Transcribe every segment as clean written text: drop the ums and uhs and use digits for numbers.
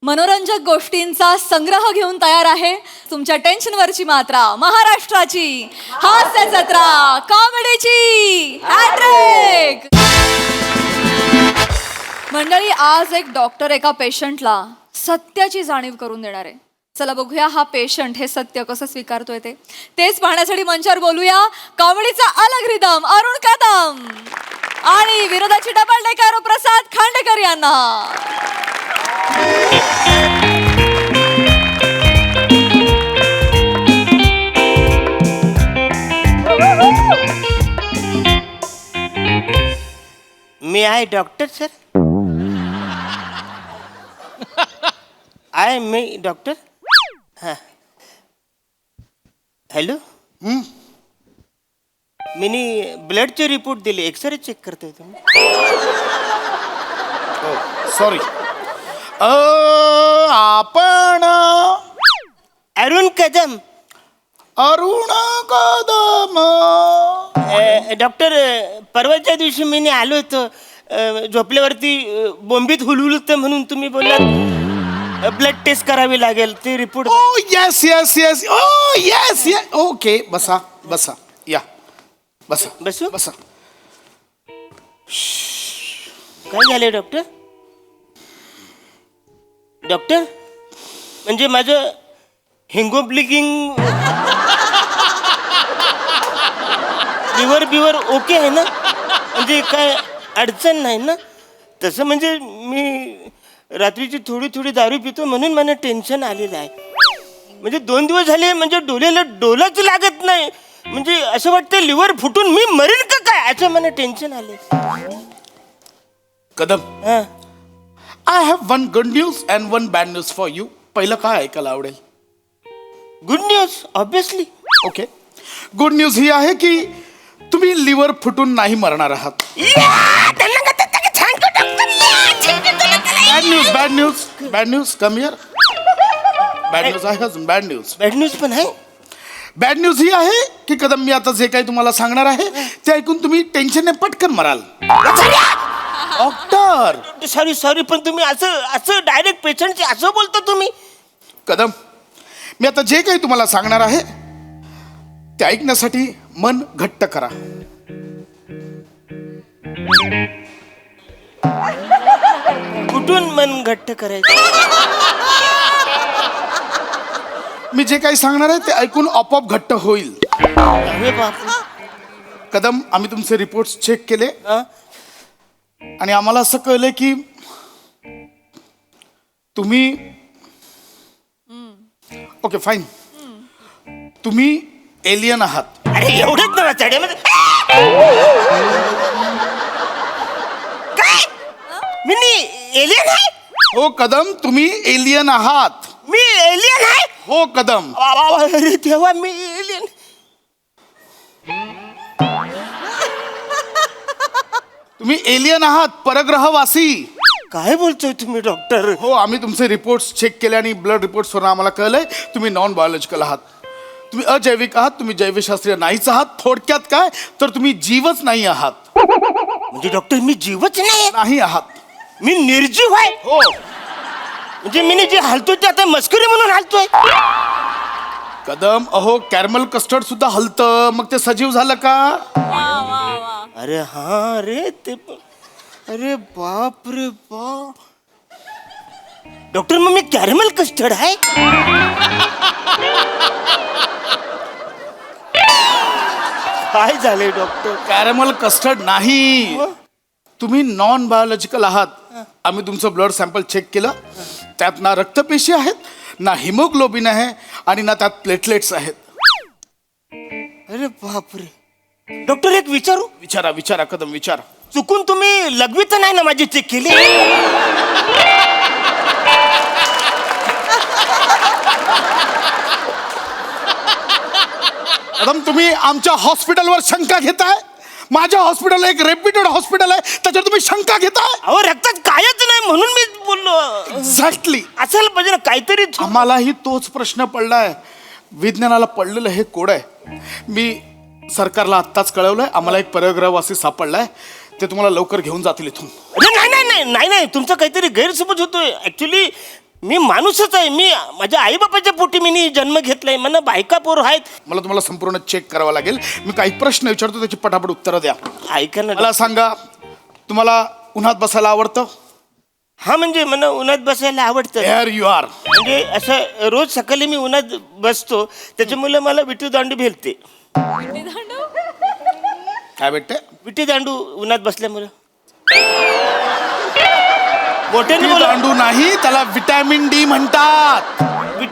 मनोरंजक गोष्टींचा संग्रह घेऊन तयार आहे तुमच्या टेन्शनवरची मात्रा महाराष्ट्राची हास्य जत्रा कॉमेडीची हॅट्रिक। मंडळी, आज एक डॉक्टर एका पेशंटला सत्याची जाणीव करून देणार आहे। चला बघूया हा पेशंट हे सत्य कसं स्वीकारतोय तेच पाहण्यासाठी मंचावर बोलूया कॉमेडीचा अलग रिदम अरुण कदम आणि विरोधाची डबल डेकर प्रसाद खांडेकर यांना। मी आहे doctor sir. I me doctor. हां हॅलो। मी ब्लडचे रिपोर्ट दिले, एक्सरे चेक करतोय तुम्ही? सॉरी, आपण अरुण कदम। अरुण कदम डॉक्टर, परवाच्या दिवशी मी आलो होतो, झोपल्यावरती बोंबीत हुलहुलत म्हणून तुम्ही बोललात ब्लड टेस्ट करावी लागेल, ते रिपोर्ट। ओ येस येस येस, ओ येस येस, ओके बसा बसा, या बसा बसू? बसा। काय झाले डॉक्टर? डॉक्टर म्हणजे माझं हिंगोब्लिकिंग लिव्हर ओके आहे ना? म्हणजे काय अडचण नाही ना? तसं म्हणजे मी रात्रीची थोडी दारू पितो म्हणून मला टेन्शन आलेलं आहे। म्हणजे 2 दिवस झाले म्हणजे डोळ्याला डोलाच लागत नाही, म्हणजे असं वाटतं लिव्हर फुटून मी मरेन का काय, असं मला टेन्शन आले। कदम, हां I have one good news and one bad news for you. पहिलं काय ऐकायला आवडेल? Good news obviously. Okay, good news ही आहे की तुम्ही लिव्हर फुटून नाही मरणार आहात। Bad news come here. Bad news आहे अजून, बॅड न्यूज। बॅड न्यूज पण आहे? बॅड न्यूज ही आहे की कदम, मी आता जे काही तुम्हाला सांगणार आहे ते ऐकून तुम्ही टेन्शनने पटकन मराल। डॉक्टर सॉरी पण तुम्ही असं डायरेक्ट पेशंटचे असं बोलता तुम्ही? कदम, मी आता जे काही तुम्हाला सांगणार आहे ते ऐकण्यासाठी मन घट्ट करा। कुठून मन घट्ट करायचं? मी जे काही सांगणार आहे ते ऐकून आपोआप घट्ट होईल। अरे बाप। कदम, आम्ही तुमचे रिपोर्ट्स चेक केले हं? आणि आम्हाला असं कळलं की तुम्ही ओके फाईन, तुम्ही एलियन आहात। अरे एवढंच ना चढ्यामध्ये काय? मी एलियन आहे? हो कदम, तुम्ही एलियन आहात। मी एलियन आहे? हो कदम। अरे तेव्हा मी एलियन। तुम्ही एलियन आहात, परग्रहवासी। काय बोलतोय तुम्ही डॉक्टर? हो, आम्ही तुमचे रिपोर्ट्स चेक केले आणि ब्लड रिपोर्ट्सवरून आम्हाला कळलंय तुम्ही नॉन बायोलॉजिकल आहात, तुम्ही अजैविक आहात, तुम्ही जैवशास्त्रीय नाहीच आहात। थोडक्यात काय तर तुम्ही जीवच नाही आहात। म्हणजे डॉक्टर मी जीवच नाही? नाही आहात, मी निर्जीव आहे? हो। म्हणजे मी जे हालतोय ते आता मस्करी म्हणून हालतोय? कदम, अहो कॅरमल कस्टर्ड सुद्धा हलतं, मग ते सजीव झालं का? अरे हा रे ते अरे बाप रे बाप। डॉक्टर मग मी कॅरमल कस्टर्ड आहे? काय झालंय डॉक्टर? कॅरमल कस्टर्ड नाही, तुम्ही नॉन बायोलॉजिकल आहात। आम्ही तुमचं ब्लड सॅम्पल चेक केलं, त्यात ना रक्तपेशी आहेत, ना हिमोग्लोबिन आहे आणि ना त्यात प्लेटलेट्स आहेत। अरे बापरे। डॉक्टर एक विचारू? विचारा विचारा कदम, विचारा। चुकून तुम्ही लघवी तर नाही ना माझी चेक केली? कदम, तुम्ही आमच्या हॉस्पिटलवर शंका घेताय? माझ्या हॉस्पिटल एक रेप्युटेड हॉस्पिटल आहे, त्याच्यावर तुम्ही शंका घेताय? अहो रक्तात कायच नाही म्हणून मी बोललो। एक्झॅक्टली, असायला पाहिजे ना काहीतरी। आम्हालाही तोच प्रश्न पडलाय, विज्ञानाला पडलेलं हे कोड आहे। मी सरकारला आत्ताच कळवलंय, आम्हाला एक परग्रहवासी सापडलाय, ते तुम्हाला लवकर घेऊन जातील इथून. नाही नाही नाही नाही नाही तुमचा काहीतरी गैरसमज होतोय. ऍक्च्युली मी माणूसच आहे. मी माझ्या आईबापाच्या पोटी मी जन्म घेतलाय. मला बायका पोर आहेत. मला तुम्हाला संपूर्ण चेक करावं लागेल. मी काही प्रश्न विचारतो, त्याची पटापट उत्तरं द्या. ऐका ना. मला सांगा, तुम्हाला उन्हात बसायला आवडतं? हा, म्हणजे मला उन्हात बसायला आवडतं. Here you are. म्हणजे असं रोज सकाळी मी उन्हात बसतो, त्याच्यामुळे मला विटी दांडू भेटते. काय भेटते? विटी दांडू उन्हात बसल्यामुळे. मोठ्याने ती बोला. दांडू नाही, त्याला विटॅमिन डी म्हणतात.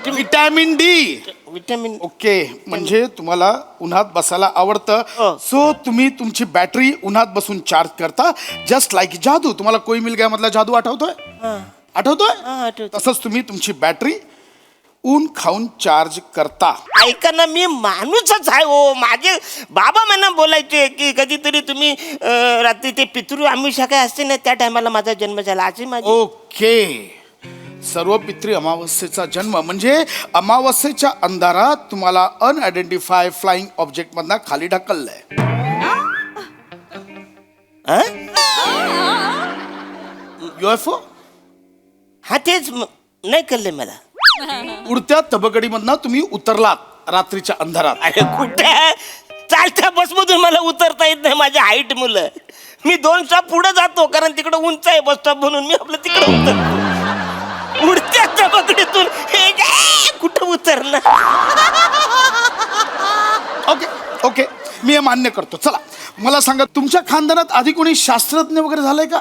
Vitamin D. विटॅमिन. ओके, म्हणजे तुम्हाला उन्हात बसायला आवडतं. हो. सो तुम्ही तुमची बॅटरी उन्हात बसून चार्ज करता, जस्ट लाईक जादू. तुम्हाला कोई मिल गया मधला जादू आठवतोय? हा, आठवतोय? आठवतोय. तसंच तुम्ही तुमची बॅटरी ऊन खाऊन चार्ज करता. ऐका ना, मी माणूसच आहे. हो, माझे बाबा मला बोलायचे की कधीतरी तुम्ही रात्री ते पितृ आमिषा काय असते ना, त्या टायमाला माझा जन्म झाला. अशी माझी. ओके, सर्व पितृ अमावस्येचा जन्म म्हणजे अमावस्येच्या अंधारात तुम्हाला अनआयडेंटिफाय फ्लाइंग ऑब्जेक्ट मधनं खाली ढकललंय. UFO? हा, तेच नाही कळले मला. उडत्या तबकडीमधनं तुम्ही उतरलात रात्रीच्या अंधारात. अरे कुठे? चालत्या बसमधून मला उतरता येत नाही. माझ्या हाईट मुलं. मी 2 स्टॉप पुढे जातो, कारण तिकडे उंच आहे बस स्टॉप म्हणून. मी आपलं तिकडे उतरतो. उडत्या तबकडीतून हे कुठं उतरलं? ओके ओके, मी हे मान्य करतो. चला, मला सांगा, तुमच्या खानदानात आधी कोणी शास्त्रज्ञ वगैरे झालंय का?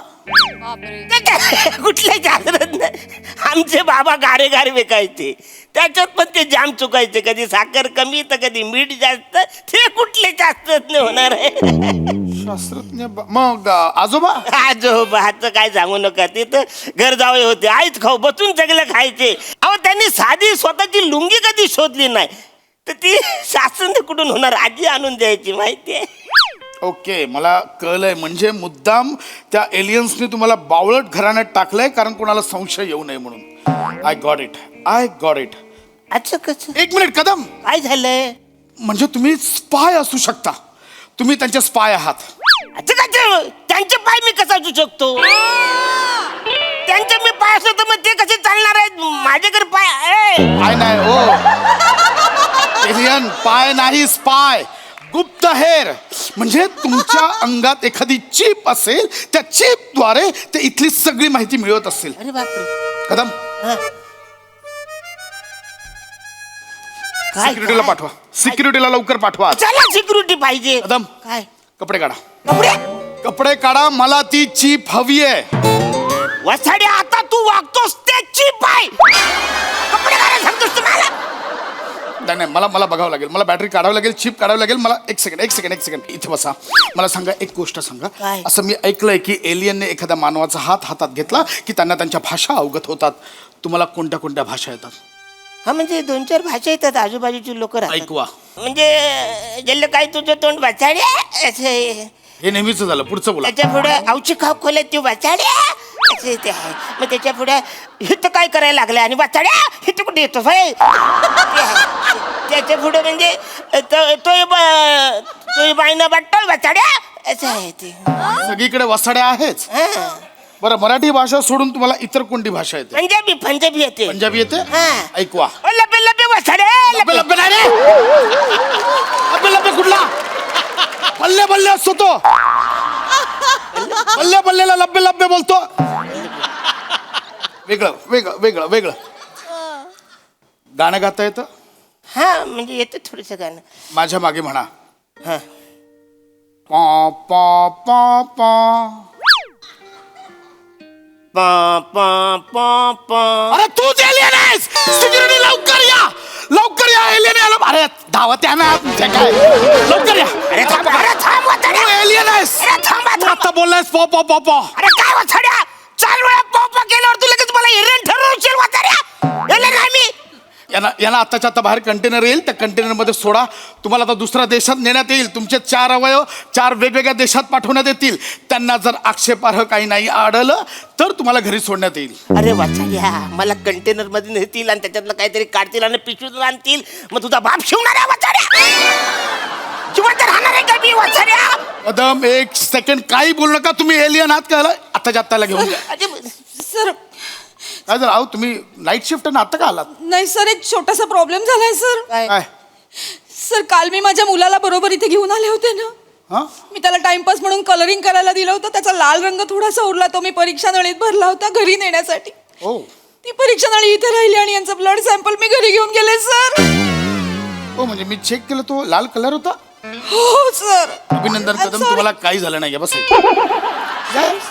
कुठले शास्त्रज्ञ? आमचे बाबा गारे गारे विकायचे, त्याच्यात पण ते जाम चुकायचे. कधी साखर कमी तर कधी मीठ जास्त. ते कुठले शास्त्रज्ञ होणार आहे? शास्त्रज्ञ मग आजोबा? आजोबाचं काय सांगू नका. ते तर घर जावे होते. आईच खाऊ बसून सगळं खायचे. अहो, त्यांनी साधी स्वतःची लुंगी कधी शोधली नाही, तर ती शास्त्रज्ञ कुठून होणार? आजी आणून द्यायची, माहितीये. ओके, मला कळलंय. म्हणजे मुद्दाम त्या एलियन्सने तुम्हाला बावळट घराण्यात टाकलंय, कारण कोणाला संशय येऊ नये म्हणून. I got it, I got it. अच्छा, कसं? एक मिनिट कदम, काय झालंय? म्हणजे तुम्ही स्पाय असू शकता. तुम्ही त्यांचे स्पाय आहात. अच्छा, काय त्यांचे पाय मी कसा असू शकतो? त्यांचे मी पाय असतो तर मग ते कसे चालणार आहेत? माझ्याकडे पाय. पाय नाही हो, एलियन पाय नाही, स्पाय. गुप्तहेर म्हणजे तुमच्या अंगात एखादी चिप असेल, त्या चिपद्वारे ते इथली सगळी माहिती मिळवत असेल. अरे बापरे. कदम, काय? सिक्युरिटीला पाठवा. सिक्युरिटीला लवकर पाठवा. चला, सिक्युरिटी पाहिजे. कदम, काय? कपडे काढा. कपडे? कपडे काढा, मला ती चिप हवी आहे. वसाडे, आता तू वागतोस त्याची पाय. कपडे घालायला सांगतोस तुम्हाला? नाही नाही, मला बघावं लागेल. मला बॅटरी काढावं लागेल, चिप काढावं लागेल. मला एक सेकंड इथे बसा. मला सांगा, एक गोष्ट सांगा. काय? असं मी ऐकलंय की एलियनने एखाद्या मानवाचा हात हातात घेतला की त्यांना त्यांच्या भाषा अवगत होतात. तुम्हाला कोणत्या कोणत्या भाषा येतात? हा, म्हणजे 2-4 भाषा येतात. आजूबाजूची लोक राहतात. ऐकवा. म्हणजे जल्ल काय तुझं तोंड वाचाड्या असं. हे नेहमीच झालं. पुढचं बोला. त्याच्या पुढे अवची खाव खोल्यात तू वाचाड्या असं ते आहे. मग त्याच्या पुढे हिथं काय करायला लागलं आणि वाचाड्या हिथं कुठे येतो भाई. त्याच्या पुढे म्हणजे तो बाईनं वाटतो वाचाड्या असं आहे ते. सगळीकडे वसाड्या आहेच. हा. बरं, मराठी भाषा सोडून तुम्हाला इतर कोणती भाषा येते? पंजाबी येते. पंजाबी येते? हा. ऐकवा. लबे लबे वाचाड्या. लब्बे लब्बे नाही रे. लब्बे लब्बे कुठला? बल्ले बल्ले असतो तो. बल्ले बल्लेला लब्बे लब्बे बोलतो. वेगळं वेगळं वेगळं वेगळं. गाणं गाता येतं? हा, म्हणजे येतं थोडस गाणं. माझ्या मागे म्हणा. हा. पा पा पा पा. पा पा पा पा. अरे तूच एलियन आहेस. सिक्युरिटी लवकर या, लवकर या. एलियन आला. अरे धावत या ना तुमच्या काय. लवकर या. अरे थांब, अरे थांब वाचाड्या. तू एलियन आहेस. अरे थांबा तू थांब. आता बोललायस पॉ पॉ पॉ पॉ. अरे काय वाचाड्या? 4 वेळा पॉपा केल्यावर तू लगेच मला हिरण ठरवशील वाचाड्या? एले नाही मी. यांना आताच्या आता बाहेर कंटेनर येईल, त्या कंटेनरमध्ये सोडा. तुम्हाला आता दुसऱ्या देशात नेण्यात येईल. तुमचे 4 अवयव 4 वेगवेगळ्या देशात पाठवण्यात येतील. त्यांना जर आक्षेपार्ह काही नाही आढळलं तर तुम्हाला घरी सोडण्यात येईल. अरे वाचाड्या, मला कंटेनर मध्ये नेतील आणि त्याच्यातलं काहीतरी काढतील आणि पिशवीत आणतील. मग तुझा बाप शिवणार आहे वाचाड्या? जिवंत राहणार आहे का मी वाचाड्या? कदम, एक सेकंड काही बोलू नका. तुम्ही एलियन आहात का? आताच्या आत्ताला घेऊन जा. सर काय झालं? अहो तुम्ही नाईट शिफ्ट ना आता का आलात? नाही सर, एक छोटासा प्रॉब्लेम झालाय सर. काय? सर, काल मी माझ्या मुलाला बरोबर इथे घेऊन आले होते ना. हा? मी त्याला टाइमपास म्हणून कलरिंग करायला दिलं होतं. त्याचा लाल रंग थोडासा उरला, तो मी परीक्षा नळीत भरला होता घरी नेण्यासाठी. ओ ती परीक्षा नळी इथे राहिली आणि यांचं ब्लड सॅम्पल मी घरी घेऊन गेले सर. ओ म्हणजे मी चेक केलं तो लाल कलर होता. हो सर. अभिनंदन कदम, sorry. तुम्हाला काही झालं नाहीये. बस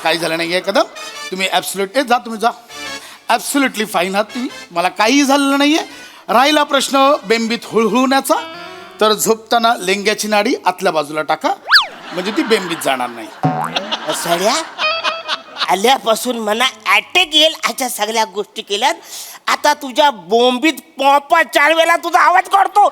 काही झालं नाहीये कदम. तुम्ही ऍब्सोल्युट जा, तुम्ही जा. ऍब्सोल्युटली फाईन आहात तुम्ही, मला काही झालेलं नाहीये. राहिला प्रश्न बेंबीत हुळहुळण्याचा, तर झोपताना लेंग्याची नाडी आतल्या बाजूला टाका, म्हणजे ती बेंबीत जाणार नाही. सड्या आल्यापासून मला अटॅक येईल अशा सगळ्या गोष्टी केल्यात. आता तुझ्या बोंबीत पॉपा 4 वेळा तुझा आवाज काढतो.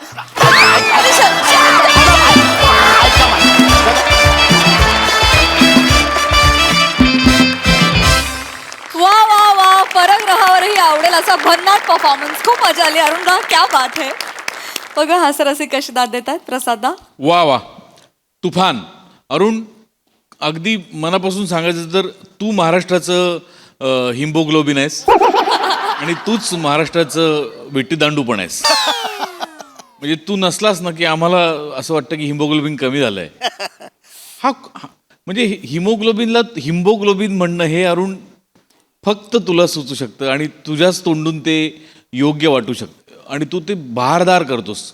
वा वा वा, परग्रहावरही आवडेल असा भन्नाट परफॉर्मन्स. खूप मजा आली अरुण दा, क्या बात है. बघा हास्यरसिक कशी दाद देतात प्रसाद दा. वा वा, तुफान. अरुण, अगदी मनापासून सांगायचं तर तू महाराष्ट्राचं हिमोग्लोबिन आहेस आणि तूच महाराष्ट्राचं विट्टीदांडू पण आहेस. म्हणजे तू नसलास ना की आम्हाला असं वाटतं की हिमोग्लोबिन कमी झालंय. म्हणजे हिमोग्लोबिन म्हणणं हे अरुण फक्त तुला सुचू शकतं आणि तुझ्याच तोंडून ते योग्य वाटू शकतं आणि तू ते बहारदार करतोस.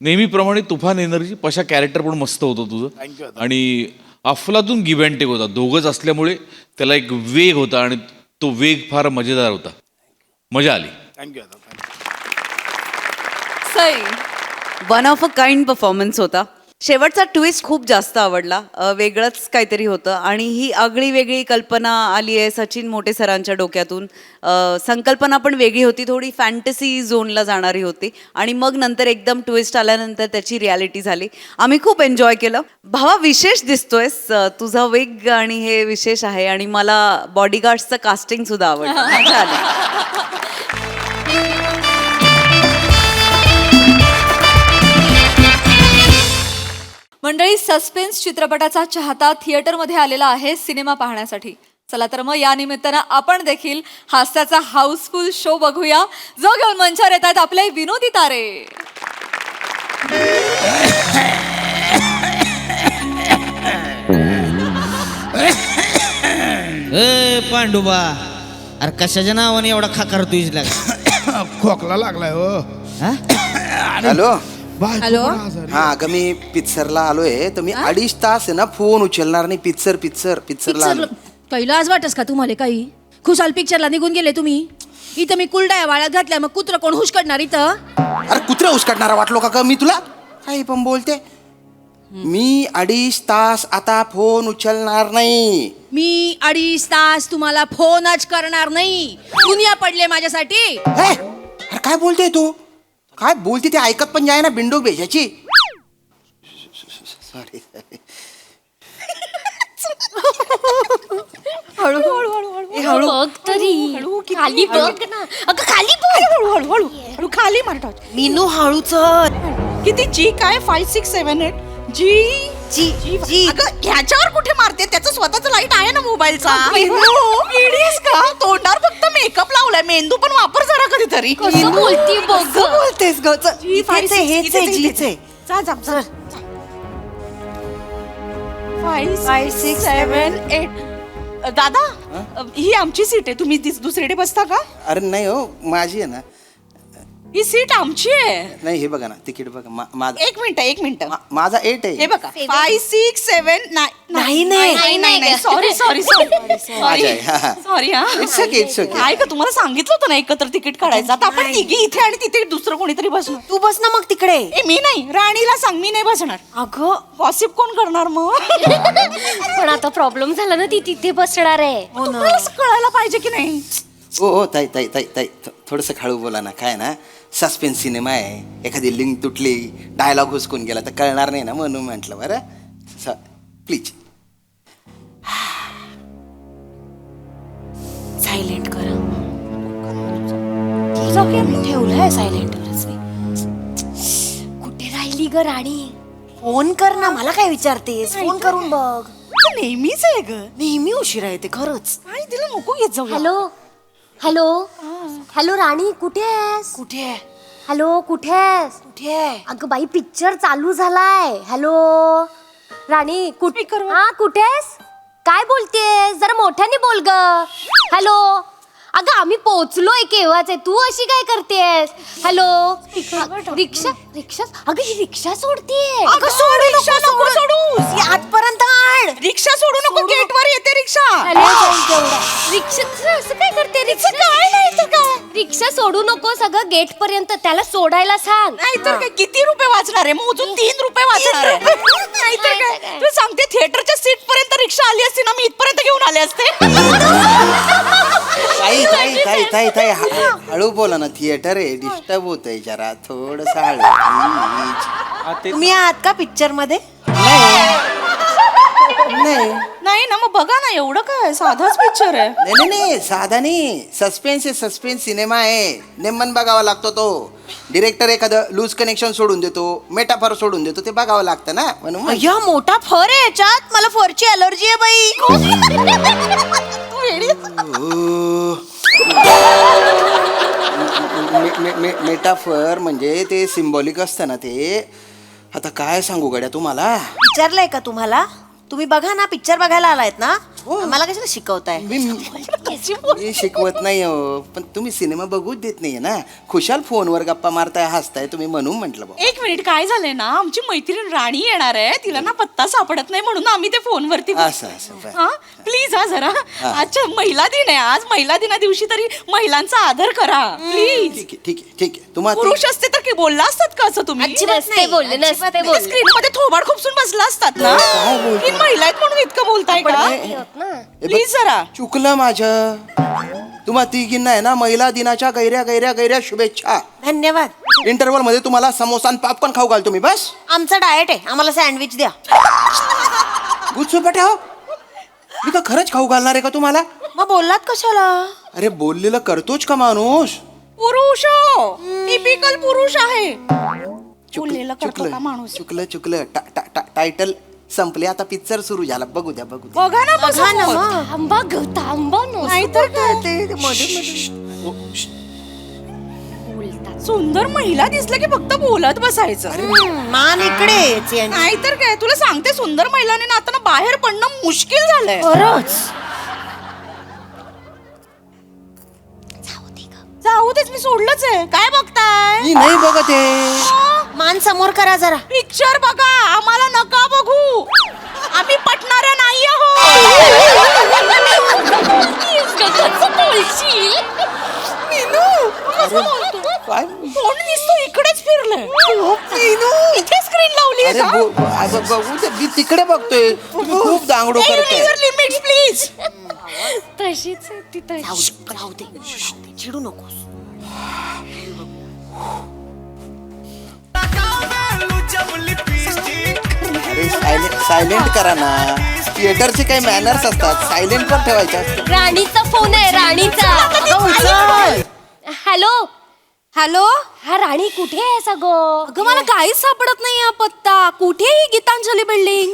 नेहमीप्रमाणे तुफान एनर्जी, पशा कॅरेक्टर पण मस्त होतं तुझं आणि अफलातून गिव्ह अँड टेक होता. दोघंच असल्यामुळे त्याला एक वेग होता आणि तो वेग फार मजेदार होता. मजा आली. Thank you. Sai, one of a kind performance होता. शेवटचा ट्विस्ट खूप जास्त आवडला. वेगळंच काहीतरी होतं आणि ही आगळी वेगळी कल्पना आली आहे सचिन मोटे सरांच्या डोक्यातून. संकल्पना पण वेगळी होती, थोडी फॅन्टसी झोनला जाणारी होती आणि मग नंतर एकदम ट्विस्ट आल्यानंतर त्याची रियालिटी झाली. आम्ही खूप एन्जॉय केलं. भावा, विशेष दिसतोयस, तुझा वेग आणि हे विशेष आहे आणि मला बॉडीगार्ड्सचं कास्टिंग सुद्धा आवडलं. मजा आली. मंडळी, सस्पेन्स चित्रपटाचा चाहता थिएटरमध्ये आलेला आहे सिनेमा पाहण्यासाठी. चला तर मग या निमित्तानं आपण देखील हास्याचा हाऊसफुल शो बघूया, जो घेऊन मंचावर येत आहेत आपले विनोदी तारे. ए पांडुबा, अरे कशाच्या नावाने एवढा खाकार तुझ लाग? खोकला लागलाय हो. Hello hello. हा, अगं मी पिक्चरला आलोय, तर मी 2.5 तास आहे ना फोन उचलणार नाही. पिक्चरला आलो. पहिलं आज वाटस का तुम्हाला काही? खुशाल पिक्चरला निघून गेले तुम्ही. इथं मी कुलडाया वाळ्यात घातल्या, मग कुत्र कोण हुशकडणार इथं? अरे कुत्रा उचकडणारा वाटलो का मी तुला? काही पण बोलते. मी 2.5 तास आता फोन उचलणार नाही. मी 2.5 तास तुम्हाला फोनच करणार नाही. दुनिया पडले माझ्यासाठी. हे, अरे काय बोलते तू? काय बोलते ते ऐकत पण जाय ना बिंडोक भेजाची. सॉरी. हळू बघ तरी. खाली बघ ना. अगं खाली बघ. हळू खाली मारतात. मीनू, हळू चल. किती जी काय? 5 6 7 8 जी जी जी. अगं ह्याच्यावर कुठे मारते? त्याचं स्वतःच लाईट आहे ना मोबाईलचा. इडीस का? तोंडावर फक्त मेकअप लावलाय. मेंदू पण वापर जरा कधीतरी. कसं बोलती बघ. बोलतेस ग? हेच आहे जीचे. जा जा जा. 5 6 7 8. दादा, ही आमची सीट आहे. तुम्ही दुसरीकडे बसता का? अरे नाही हो, माझी आहे ना. ही सीट आमची आहे. नाही, हे बघा ना, तिकीट बघा. माझा एक मिनिट माझा 8 आहे. हे बघा. 5 6 7 नाही. सॉरी माझा आहे. हा, हा. सॉरी हा. It's okay, it's okay. काय का तुम्हाला सांगितलं होतं ना एकत्र तिकीट काढायचं. आता आपण तिघी इथे आणि तिथे दुसरं कोणीतरी बसणार. तू बस ना मग तिकडे. ए मी नाही, राणीला सांग मी नाही बसणार. अगं गॉसिप कोण करणार मग? पण आता प्रॉब्लेम झाला ना, ती तिथे बसणार आहे. तुम्हाला कळायला पाहिजे की नाही? हो ताई थोडंसं खाळू बोला ना. काय ना, सस्पेन्स सिनेमा आहे. एखादी लिंक तुटली, डायलॉग हुसकून गेला तर कळणार नाही ना, म्हणून म्हटलं. बरं प्लीज. सायलेंट करा. ठेवलंय सायलेंट. कुठे राहिली ग राणी? फोन कर ना. मला काय विचारतेस? फोन करून बघ. नेहमीच आहे ग. नेहमी उशिरा येते खरंच. काय तिला नको घेत जाऊ. हॅलो हॅलो हॅलो राणी कुठे आहेस? कुठे हॅलो कुठे आहेस? कुठे अगं बाई पिक्चर चालू झालाय. हॅलो राणी कुठे? हा कुठे आहेस? काय बोलतेस? जरा मोठ्याने बोल ग. हॅलो अगं आम्ही पोहोचलोय केव्हाच आहे. तू अशी काय करतेस? हॅलो रिक्षा रिक्षा अगं ही रिक्षा सोडतीये. अगं सोडू रिक्षा नको सोडू आजपर्यंत आण रिक्षा सोडू नको गेटवर येते रिक्षा रिक्षा असं काय करते? रिक्षा काय नाही तर काय रिक्षा सोडू नको सगळं गेट पर्यंत त्याला सोडायला सांग. नाहीतर काय किती रुपये वाचणार आहे मोजून 3 रुपये वाचणार आहे नाहीतर काय तू सांगते थिएटरच्या सीट पर्यंत रिक्षा आली असती ना मी इथपर्यंत घेऊन आले असते ताई हळू बोला ना थिएटर आहे डिस्टर्ब होतंय जरा थोडस हळू please. तुम्ही आहात का पिक्चर मध्ये नाही नाही ना मग बघा ना एवढं काय साधाच पिक्चर आहे नाही साधा नाही सस्पेन्स सिनेमा आहे नेमन बघावा लागतो तो डिरेक्टर एखादं लूज कनेक्शन सोडून देतो मेटाफर सोडून देतो ते बघावं लागतं ना म्हणून अय्या मोठा फर आहे याच्यात मला फरची अलर्जी आहे बाई मेटाफर म्हणजे ते सिम्बॉलिक असतं ना ते आता काय सांगू गड्या तुम्हाला विचारलंय का तुम्हाला तुम्ही बघा ना पिक्चर बघायला आलायत ना मला कशाला शिकवताय मी शिकवत नाही हो पण तुम्ही सिनेमा बघूच देत नाहीये ना खुशाल फोनवर गप्पा मारताय हसताय तुम्ही म्हणून म्हटलं बा एक मिनिट काय झालंय ना आमची मैत्रीण राणी येणार आहे तिला ना पत्ता सापडत नाही म्हणून आम्ही ते फोनवरती असं बरं. हा प्लीज हा जरा आजच्या महिला दिन आहे आज महिला दिना दिवशी तरी महिलांचा आदर करा प्लीज ठीक आहे तुम्हाला पुरुष असते तर काही बोलला असतात का असं तुम्ही नसते बोलले नसते बोलले स्क्रीन मध्ये थोबाड खोपसून बसला असतात ना ही महिला आहेत म्हणून इतकं बोलताय का प्लीज जरा चुकलं माझं तुम्हा तिघींना आहे ना महिला दिनाच्या गैऱ्या शुभेच्छा धन्यवाद इंटरव्हल मध्ये तुम्हाला समोसा आणि पापकॉर्न खाऊ घालतो मी बस आमचं डाएट आहे आम्हाला सँडविच द्या गुच्छपट्या मी का खरंच खाऊ घालणार आहे का तुम्हाला मग बोललात कशाला अरे बोललेलं करतोच का माणूस पुरुष टिपिकल पुरुष आहे बोललेलं करतो का माणूस चुकलं टायटल संपले आता पिक्चर सुरू झाला बघू द्या बघा ना थांबा ग थांबा नाहीतर काय ते मध्ये सुंदर महिला दिसलं की फक्त बोलत बसायचं मान इकडे नाहीतर काय तुला सांगते सुंदर महिलाने ना आता बाहेर पडणं मुश्किल झालंय जाऊ देच मी सोडलंच आहे काय बघताय मी नाही बघत आहे मान समोर करा जरा पिक्चर बघा आम्हाला नका बघू आम्ही पटणाऱ्या नाही काय कोण दिसतो इकडेच फिरलंय इथे स्क्रीन लावली अरे बघू दे, मी तिकडे बघतोय तुम्ही खूप दांगडो करताय लिमिट्स प्लीज तशीच आहे ती तशी राहू दे चिडू नकोस अरे सायलेंट करा ना थिएटरचे काही मॅनर्स असतात सायलेंट पण ठेवायचे असतात राणीचा फोन आहे राणीचा हॅलो हॅलो हा राणी कुठे आहे सगळं? अगं मला काहीच सापडत नाही हा पत्ता. कुठे ही गीतांजली बिल्डिंग?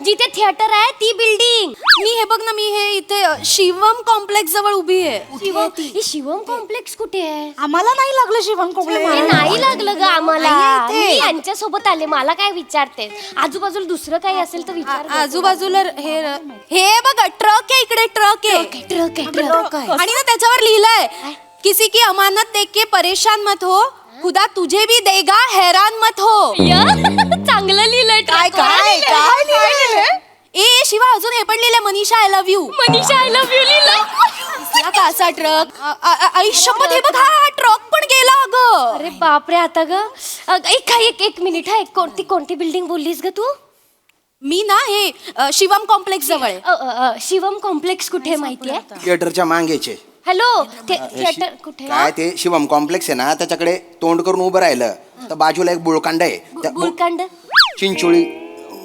जिथे थिएटर आहे ती बिल्डिंग. मी हे बघ ना, मी हे इथे शिवम कॉम्प्लेक्स जवळ उभी आहे. शिवम कॉम्प्लेक्स कुठे आहे? आम्हाला नाही लागलं शिवम कॉम्प्लेक्स. नाही लागलं ग आम्हाला. मी यांच्या सोबत आले. मला काय विचारते? आजूबाजूला दुसरं काही असेल तर विचार. आजूबाजूला हे बघ ट्रक आहे इकडे. ट्रक आहे आणि ना त्याच्यावर लिहिलंय किसी की अमानत देख के परेशान मत हो, खुदा तुझे भी देगा हैरान मत हो. चांगलं लिहिलंय. काय ए शिवा अजून हे पण लिहिलंय Manisha I love you. Manisha I love you लिहिलंय. का असा ट्रक आयुष्यपत हे बघ हा ट्रक पण गेला अगं. अरे बापरे. आता ग एक मिनिट हा. कोणती बिल्डिंग बोललीस ग तू? मी ना हे शिवम कॉम्प्लेक्स जवळ आहे. शिवम कॉम्प्लेक्स कुठे माहितीये? थिएटरच्या मागेचे. हॅलो थिएटर कुठे? काय ते शिवम कॉम्प्लेक्स आहे ना, त्याच्याकडे तोंड करून उभं राहिलं तर बाजूला एक बुळकांड आहे. बुळकांड? चिंचोळी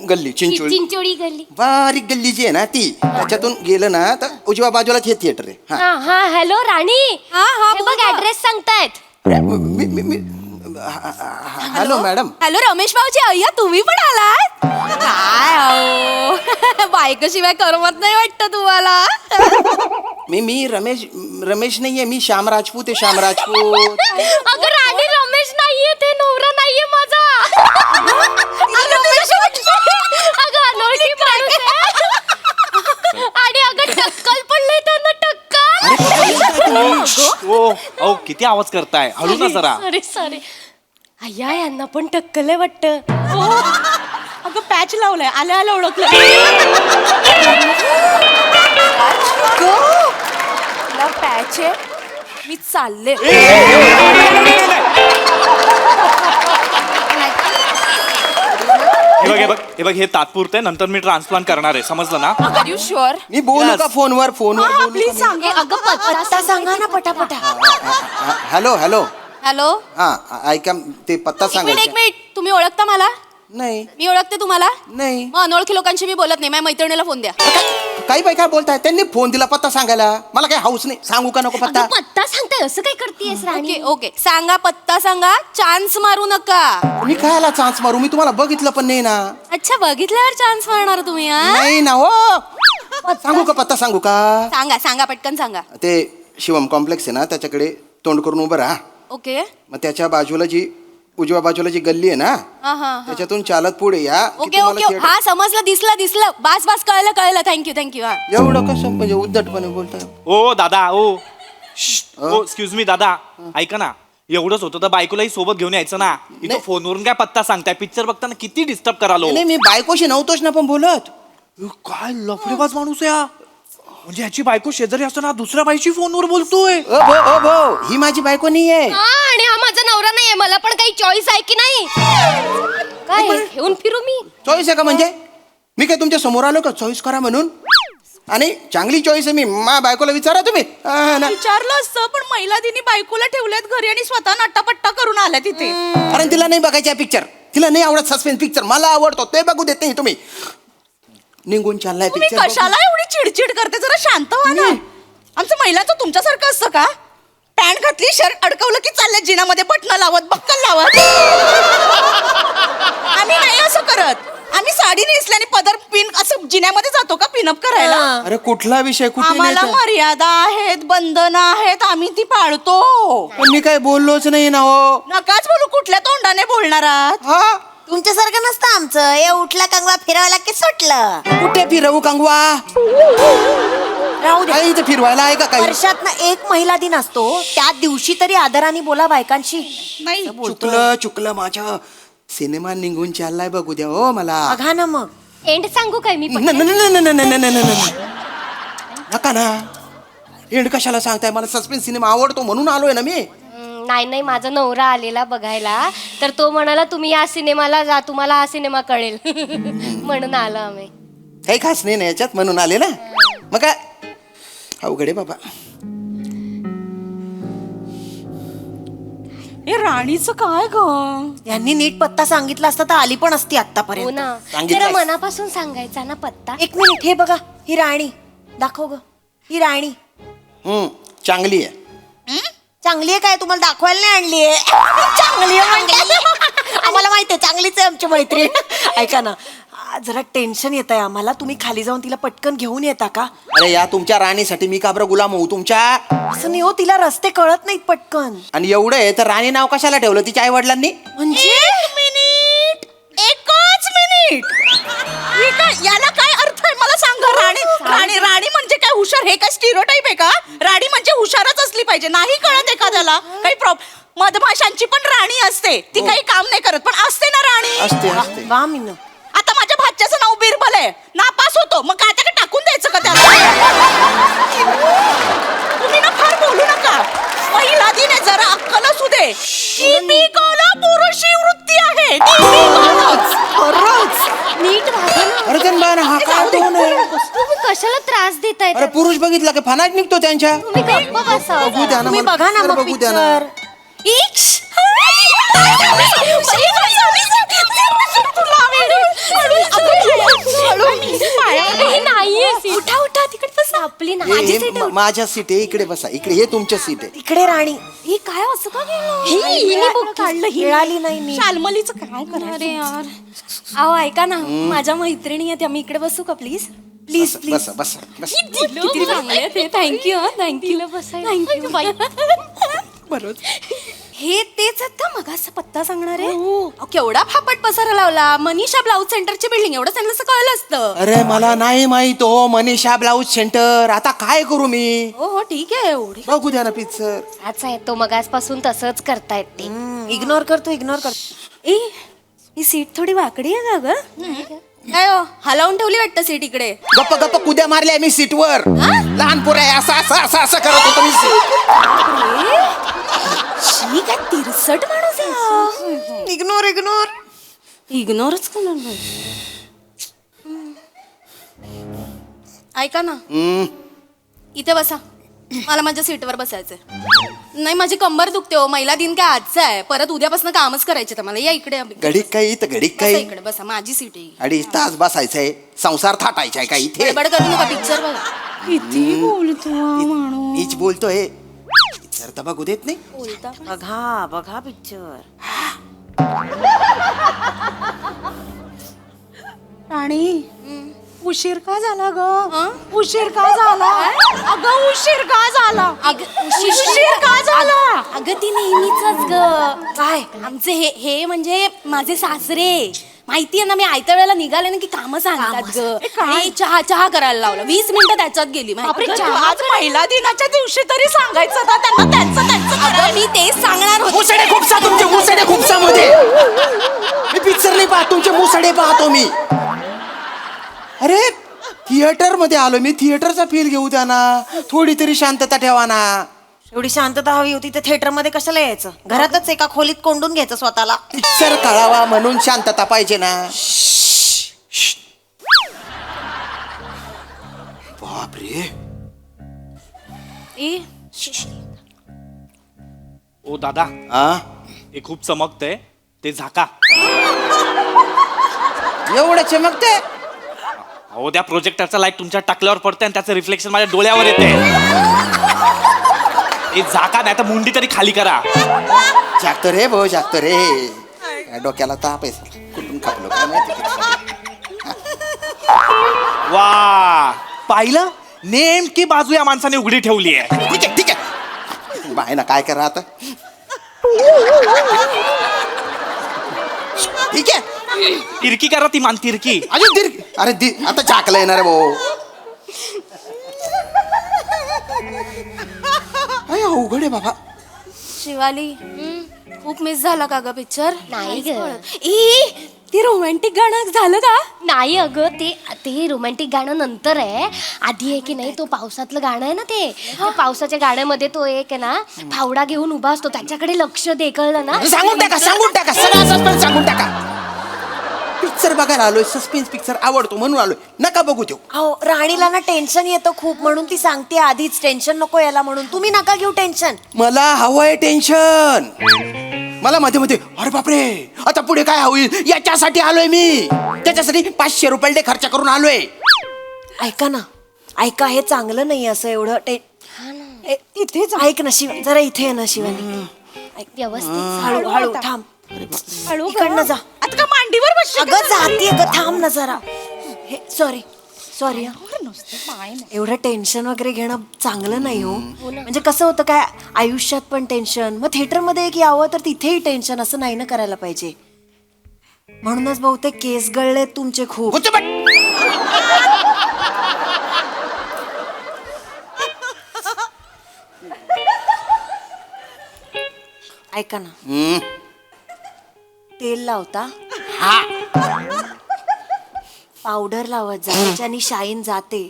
गल्ली. चिंचोळी गल्ली. बारीक गल्ली जी आहे ना ती, त्याच्यातून गेलं ना तर उजव्या बाजूलाच हे थिएटर आहे. हा हॅलो राणी. हा हे बघ ऍड्रेस सांगतायत. Hello madam. हॅलो रमेश भाऊजी, अय्या तुम्ही पण आलात? काय अहो बायकोशिवाय करमत नाही वाटतं तुम्हाला. मी रमेश नाहीये, मी श्याम राजपूत आहे, श्याम राजपूत. अगं राणी, रमेश नाहीये, ते नवरा नाहीये माझा. अगं अनोळखी माणूस आहे. आणि अगं टक्कल पडलंय त्यांना, टक्कल. ओ किती आवाज करताय, हळू ना जरा. सॉरी अय्या, यांना पण टक्कल आहे वाटतं. अगं पॅच लावलाय, आल्या आल्या ओळखलं. पॅच आहे, मी चालले. हे बघ हे तात्पुरतं आहे, नंतर मी ट्रान्सप्लांट करणार आहे, समजलं ना. R you sure? मी बोलू का फोनवर बोलू प्लीज का सांग. अगं पत्ता सांगा ना पटापटा. मी? Hello hello. हॅलो, हा ऐका, ते पत्ता एक सांगायचा. मिनिट, तुम्ही ओळखता मला? नाही मी ओळखते तुम्हाला? नाही. मग अनोळखी लोकांशी मी बोलत नाही. माझ्या मैत्रिणीला फोन द्या. काही बाई काय बोलताय, त्यांनी फोन दिला पत्ता सांगायला, मला काही हाऊस नाही. सांगू का नको पत्ता? अगं पत्ता सांगताय, असं काय करतेस राणी? ओके ओके, सांगा पत्ता सांगा, चान्स मारू नका. मी खायला चान्स मारू, मी तुम्हाला बघितलं पण नाही ना. अच्छा, बघितल्यावर चान्स मारणार तुम्ही? हा, नाही ना हो. सांगू का पत्ता सांगू का? सांगा सांगा, पटकन सांगा. ते शिवम कॉम्प्लेक्स आहे ना, त्याच्याकडे तोंड करून उभं राहा. ओके. मग त्याच्या बाजूला उजव्या बाजूला जी गल्ली आहे ना, हा हा. त्याच्यातून चालत पुढे या की ओके तुम्हाला ओके, theatre- हा समजलं, दिसलं. बास बास, कळलं कळलं. Thank you thank you. हा, एवढं कसं म्हणजे उद्धटपणे बोलताय? ओ दादा, ओ एक्सक्यूज मी दादा, ऐका ना. एवढंच होतं तर बायकोलाही सोबत घेऊन यायचं ना. इथं नाही. फोनवरून काय पत्ता सांगताय, पिक्चर बघताना किती डिस्टर्ब करालो. नाही, मी बायकोशी नव्हतोच ना पण बोलत. काय लफडेबाज माणूस आहे हा. म्हणजे ह्याची बायको शेजारी असताना दुसऱ्या बाईची फोनवर बोलतोय. ओ भो, ही माझी बायको नाहीये. हा, आणि हा माझा नवरा नाहीये, मला पण काही चॉईस आहे की नाही? काय घेऊन फिरू मी? चॉईस आहे का म्हणजे? मी काय तुमच्या समोर आलो का चॉईस करा म्हणून? आणि चांगली चॉईस आहे, मी मा बायकोला विचारा तुम्ही. ना. विचारलं असतं, पण महिला दिनी बायकोला ठेवल्यात घरी आणि स्वतः नट्टापट्टा करून आल्या तिथे. कारण तिला नाही बघायचा पिक्चर, तिला नाही आवडत सस्पेन्स पिक्चर, मला आवडतो ते बघू देत नाही तुम्ही. निघून चाललाय तुम्ही पिक्चर. कशाला एवढी चिडचिड करते? जरा शांत व्हा ना. आमचं महिलांचं तुमच्यासारखं असतं का? पॅन्ट घातली, शर्ट अडकवलं की चाललंय जिनामध्ये बटणं लावत, बक्कल लावत. आम्ही नाही असं करत. आम्ही साडी नेसल्याने पदर पिन असं जिन्यामध्ये जातो का पिनअप करायला? अरे कुठला विषय, कुठे आम्हाला नेतं? मर्यादा आहेत, बंधनं आहेत, आम्ही ती पाळतो. पण मी काय बोललोच नाही ना हो. नकाच बोलू, कुठल्या तोंडाने बोलणार आहात? हा, तुमच्यासारखं नसतं आमचं. हे उठला कंगवा फिरवायला की सुटलं. कुठे फिरवू कंगवा? राहू दे. काही इथं फिरवायला आहे का काही? वर्षातनं एक महिला दिन असतो, त्या दिवशी तरी आदराने बोला बायकांशी. नाही. चुकलं माझं. सिनेमा निघून चाललाय, बघू द्या हो मला. बघा ना मग. एंड सांगू काय मी? नका ना. एंड कशाला सांगताय? मला सस्पेन्स सिनेमा आवडतो म्हणून आलोय ना मी. नाही, माझा नवरा आलेला बघायला, तर तो म्हणाला तुम्ही या सिनेमाला जा, तुम्हाला हा सिनेमा कळेल. म्हणून आलो आम्ही. काही खास नाही ना याच्यात, म्हणून आले ना. मग काय अवघड आहे बाबा. हे राणीचं काय ग? यांनी नीट पत्ता सांगितला असता तर आली पण असती आतापर्यंत. हो ना, सांगितलंय. जरा मनापासून सांगायचा ना पत्ता. एक मिनिट, हे बघा, ही राणी दाखव ग. ही राणी चांगली आहे. चांगली आहे काय? तुम्हाला दाखवायला नाही आणलीये. चांगली आहे आम्हाला माहिती आहे, चांगलीच आहे आमची मैत्रीण. ऐका ना, जरा टेन्शन येत आहे आम्हाला. तुम्ही खाली जाऊन तिला पटकन घेऊन येता का? अरे या तुमच्या राणीसाठी मी का बरं गुलाम होऊ तुमच्या? असं नाही हो, तिला रस्ते कळत नाहीत पटकन. आणि एवढं आहे तर राणी नाव कशाला ठेवलं तिच्या आई वडिलांनी? म्हणजे एक मिनिट, एकच मिनिट. हे काय, याला काय अर्थ आहे मला सांगा? राणी म्हणजे काय हुशार? हे काय स्टिरियोटाइप आहे का? राणी म्हणजे हुशारच असली पाहिजे, नाही कळत एखाद्याला काही प्रॉब्लेम? मधमाशांची पण राणी असते, ती काही काम नाही करत, पण असते ना राणी. असते. वा मीन. आता माझ्या भाच्याचं नाव बिरबल आहे, नापास होतो, मग काय त्याला टाकून द्यायचं का त्याला? तुम्ही ना फार बोलू नका. महिला दिन आहे, जरा अक्कल असू दे. पुरुषी वृत्ती आहे. नीट वागा ना. अरे त्यांना हा काय दोन आहे? तुम्ही कशाला त्रास देताय? अरे पुरुष बघितला की फनाट निघतो त्यांच्या. तुम्ही गप्प बसा. बघू द्या ना तुम्ही मला. बघा ना मग बघू द्या ना. पिक्चर. नाहीये. उठा तिकडे बसा. आपली नाही माझ्या सीट आहे, इकडे बसा. इकडे हे तुमच्या सीट आहे. इकडे राणी ही काय असं का केलं काढलं मिळाली नाही मी शालमलीचं काय करायचं? अरे यार अहो ऐका ना माझ्या मैत्रिणी आहेत आम्ही इकडे बसू का प्लीज प्लीज प्लीज बसा बसा बसा. किती चांगले ते थँक्यू थँक्यू थँक्यू हे तेच आहेत का मग असं पत्ता सांगणार आहे अहो, केवढा फापट पसारा लावला मनीषा ब्लाऊज सेंटरची बिल्डिंग एवढं त्यांना असं कळलं असतं अरे मला नाही माहित हो मनीषा ब्लाऊज सेंटर. आता काय करू मी? हो हो ठीक आहे एवढी बघू द्या ना पिक्चर. अच्छा आहे तो मगासपासून तसंच करतायत ते इग्नोर करतो ए ही सीट थोडी वाकडी आहे का ग? काय हो हलवून ठेवली वाटतं सीट इकडे गप्प गप्प कुद्या मारल्या मी सीटवर. लहान पोरं आहे, असं असं असं असं करत होतो मी सीट. शी काय तिरसट माणूस आहे इग्नोर इग्नोरच करणार नाही ऐका ना इथे बसा मला माझ्या सीटवर बसायचंय नाही माझी कंबर दुखते हो महिला दिन काय आजचा आहे परत उद्यापासून कामच करायचे तर मला या इकडे घडीक काही तर घडीक बसा काही. इकडे बसा माझी सीट आहे 2.5 तास बसायचंय. संसार थाटायचाय का इथे? गडबड करू नका पिक्चर बघा किती बोलतो हा माणूस. मीच बोलतोय. पिक्चर तर बघू देत नाही. बोलता बघा पिक्चर. राणी उशीर का झाला ग? उशीर का झाला? अगं उशीर का झाला? उशीर का झाला? अगं ती नेहमीच ग काय आमचे हे म्हणजे माझे सासरे माहितीये ना मी आयत्या वेळेला निघाले ना की कामं सांगतात ग आणि चहा करायला लावलं 20 मिनिटं त्याच्यात गेली आज महिला दिनाच्या दिवशी तरी सांगायचं ना त्यांना त्यांचं अगं मी तेच सांगणार होते मुसडे खुपसा तुमचे मुसडे खुपसामध्ये. मी पिक्चर नाही पाहत तुमचे मुसडे पाहतो मी. अरे थिएटर मध्ये आलो मी. थिएटरचा फील घेऊ द्या ना. थोडी तरी शांतता ठेवा ना. एवढी शांतता हवी होती तर थिएटर मध्ये कशाला यायचं? घरातच एका खोलीत कोंडून घ्यायचं स्वतःला. पिक्चर कळावा म्हणून शांतता पाहिजे ना. बापरे. ओ दादा आ हे खूप चमकतंय ते झाका. एवढं चमकते? अहो त्या प्रोजेक्टरचा लाईट तुमच्या टाकल्यावर पडतंय आणि त्याचं रिफ्लेक्शन माझ्या डोळ्यावर येते. हे झाका नाही तर मुंडी तरी खाली करा. जागतो रे भाऊ जागतो रे. काय डोक्याला ताप आहे. कुठून खापलो काय माहिती. वा पाहिलं नेमकी बाजू या माणसाने उघडी ठेवली आहे. ठीक आहे ठीक आहे. बाय ना काय करा आता. ठीक आहे. तिरकी करा ती मान तिरकी. अरे आता झाकलं येणार रे भाऊ. अय अवघड आहे बाबा. शिवाली खूप मिस झाला का ग पिक्चर नाही ग. ते रोमॅन्टिक गाणं झालं का नाही अगं ते रोमॅन्टिक गाणं नंतर आहे आधी आहे की नाही तो पावसातलं गाणं आहे ना ते पावसाच्या गाण्यामध्ये तो एक आहे ना फावडा घेऊन उभा असतो त्याच्याकडे लक्ष दे कळलं ना सांगून टाका सगळा सस्पेन्स सांगून टाका. पिक्चर बघायला आलोय सस्पेन्स पिक्चर आवडतो म्हणून आलोय. नका बघू तो. अहो राणीला ना टेन्शन येतं खूप म्हणून ती सांगते आधीच टेन्शन नको याला म्हणून. तुम्ही नका घेऊ टेन्शन. मला हवंय टेन्शन. मला मध्ये मध्ये अरे बापरे आता पुढे काय होईल याच्यासाठी आलोय मी. त्याच्यासाठी 500 रुपये खर्च करून आलोय. ऐका ना ऐका हे चांगलं नाही असं एवढं इथेच ऐक ना शिव जरा इथे आहे ना शिवानी. व्यवस्थित हळू हळू थांब. इकडनं जा. आता का मांडीवर बस. अगं जाती अगं थांब ना जरा. हे सॉरी एवढं टेन्शन वगैरे घेणं चांगलं नाही हो. म्हणजे कसं होतं काय आयुष्यात पण टेन्शन मग थिएटर मध्ये एक यावं तर तिथेही टेन्शन असं नाही ना करायला पाहिजे. म्हणूनच बहुतेक केस गळले तुमचे खूप. ऐका ना तेल लावता पावडर लावत जा त्याच्यानी शाईन जाते.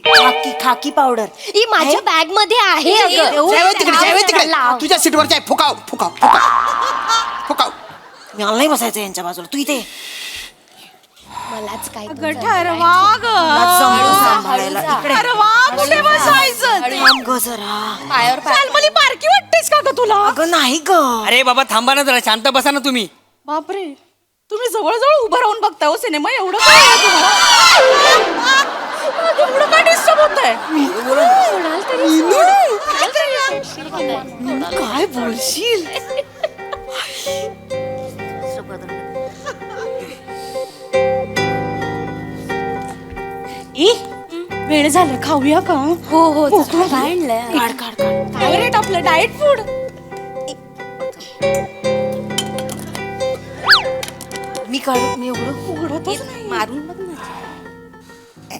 खाकी पावडर ही माझ्या बॅग मध्ये आहे अगं. तुझ्या सीटवर जाय. फुकाव फुकाव फुकाव फुकाव. मला नाही बसायचं यांच्या बाजूला. तू इथे मलाच काय बारकी वाटतेस का ग तुला? अगं नाही ग. अरे बाबा थांबा ना जरा शांत बसा ना तुम्ही. बापरे तुम्ही जवळजवळ उभं राहून बघता हो सिनेमा एवढं काय आहे तुम्हाला? एवढं काय डिस्टर्ब होत आहे काय बोलशील वेळ झाला खाऊया का हो हो आणलंय काढ काढ काढ काय रेट आपलं डाएट फूड मी काढू मी उघडू उघडतच नाही मारून बघ ना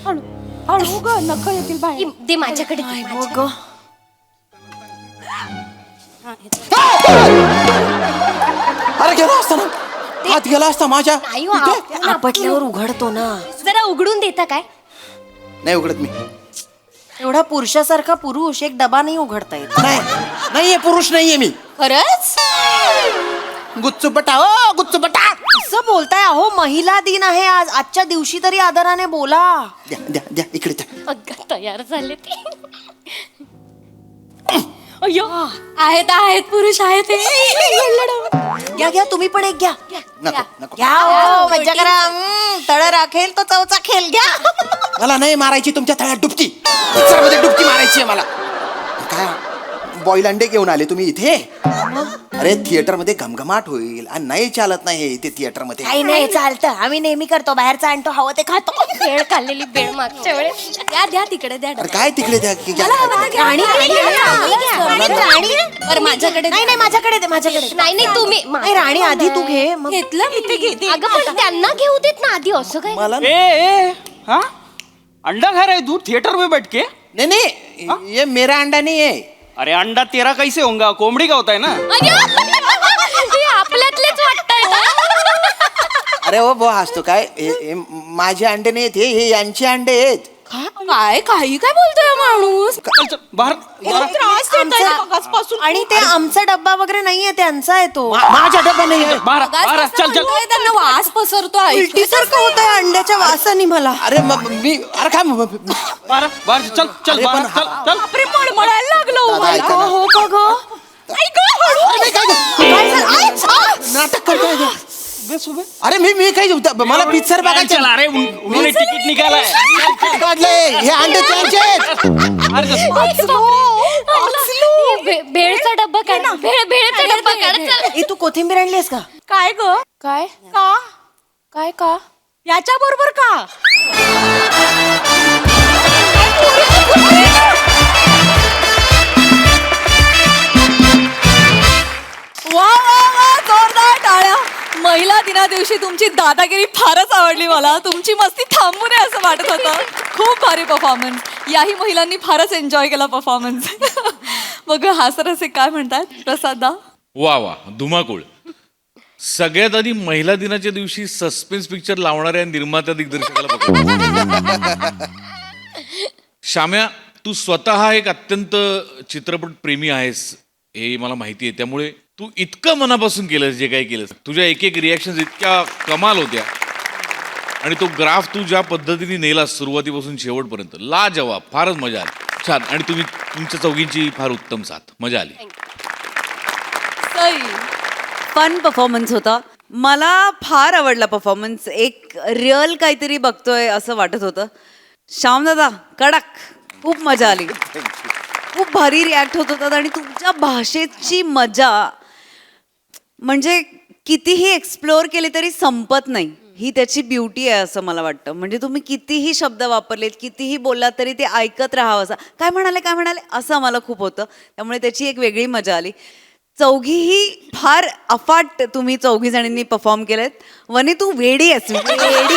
हळू हळू ग नख येतील बाहेर दे माझ्याकडे दे, माझ्याकडे. अरे गेला असता ना हात गेला असता माझ्या नाही हो, आपटल्यावर उघडतो ना जरा उघडून देता काय नाही उघडत मी एवढा पुरुषासारखा पुरुष एक डबा नाही उघडता येत नाही नाहीये पुरुष नाहीये मी खरंच गुच्चू बटा ओ गुच्चू बटा असं बोलताय अहो महिला दिन आहे आज आजच्या दिवशी तरी आदराने बोला द्या द्या द्या इकडे द्या अगं तयार झाले ते अय्यो आहेत आहेत पुरुष आहेत घ्या घ्या तुम्ही पण एक घ्या नको नको घ्या हो मज्जा करा तळ राखेल तो चवचा खेळ घ्या मला नाही मारायची तुमच्या तळ्यात डुबकी पिक्चरमध्ये डुबकी मारायची आहे मला काय बॉईल अंडे घेऊन आले तुम्ही इथे अरे थिएटर मध्ये घमघमाट होईल आणि नाही चालत नाही इथे थिएटर मध्ये काही नाही चालतं आम्ही नेहमी करतो बाहेरचा आणतो हवं ते खातो भेळ खाल्लेली भेळ मागच्या वेळेस द्या द्या तिकडे द्या अरे काय तिकडे द्या की राणी बरं माझ्याकडे नाही नाही माझ्याकडे दे माझ्याकडे नाही नाही तुम्ही नाही राणी आधी तू घे मग घेतलं मी घेते अगं पण त्यांना घेऊ देत ना आधी असं काय मला ए हाँ अंडा खा रहे तू थिएटर में बैठ के नहीं नहीं ये मेरा अंडा नहीं है अरे अंडा तेरा कैसे होगा कोंबड़ी का होता है ना हे आपल्यातलेच वाटतंय ना अरे ओ बो हसतो काय हे माझे अंडे नाही आहेत हे यांचे अंडे आहेत काय काही काय बोलतोय माणूस चल चल बाहर आणि ते आमचा डब्बा वगैरे नाहीये त्यांचा आहे तो माझा डबा नाही आहे बाहर बाहर चल चल त्यांना वास पसरतो उलटी सारखं होत आहे अंड्याच्या वासाने मला अरे मी अरे काय बाहर बाहर चल चल अरे बाहर पण चल चल बापरे मळमळायला लागलं दादा, ऐका ना. हो का ग अरे नाटक करतोय अरे मी काही मला पिक्चर चल बघायचं अरे उन्होंने टिकट निकाला है काढलंय हे अंडे त्यांचे आहेत भेळचा डब्बा काढ भेळचा डब्बा काढ चल ए तू कोथिंबीर आणलीस का काय ग काय का काय का याच्या बरोबर का वा वा वा जोरदार टाळ्या महिला दिना दिवशी तुमची दादागिरी फारच आवडली मला तुमची मस्ती थांबू नये असं वाटत होतं खूप भारी परफॉर्मन्स याही महिलांनी फारच एन्जॉय केला परफॉर्मन्स मग हासरसे काय म्हणतात प्रसादा वा वा धुमाकूळ सगळ्यात आधी महिला दिनाच्या दिवशी सस्पेन्स पिक्चर लावणाऱ्या निर्मात्या दिग्दर्शकाला बघा श्याम्या तू स्वतः एक अत्यंत चित्रपट प्रेमी आहेस हे मला माहिती आहे त्यामुळे तू इतकं मनापासून केलंस जे काही केलंस तुझ्या एक एक रिॲक्शन इतक्या कमाल होत्या आणि तो ग्राफ तू ज्या पद्धतीने नेलास सुरुवातीपासून शेवटपर्यंत लाजवाब फारच मजा आली छान आणि तुम्ही तुमच्या चौघींची फार उत्तम साथ मजा आली सई फन परफॉर्मन्स होता मला फार आवडला परफॉर्मन्स एक रिअल काहीतरी बघतोय असं वाटत होतं श्यामदादा कडक खूप मजा आली खूप भारी रिॲक्ट होत होतात आणि तुमच्या भाषेची मजा म्हणजे कितीही एक्सप्लोअर केले तरी संपत नाही ही त्याची ब्युटी आहे असं मला वाटतं म्हणजे तुम्ही कितीही शब्द वापरलेत कितीही बोललात तरी ते ऐकत राहावं असं काय म्हणाले असं मला खूप होतं त्यामुळे त्याची एक वेगळी मजा आली चौघीही फार अफाट तुम्ही चौघी जणींनी परफॉर्म केलेत वने तू वेडी आहेस वेडी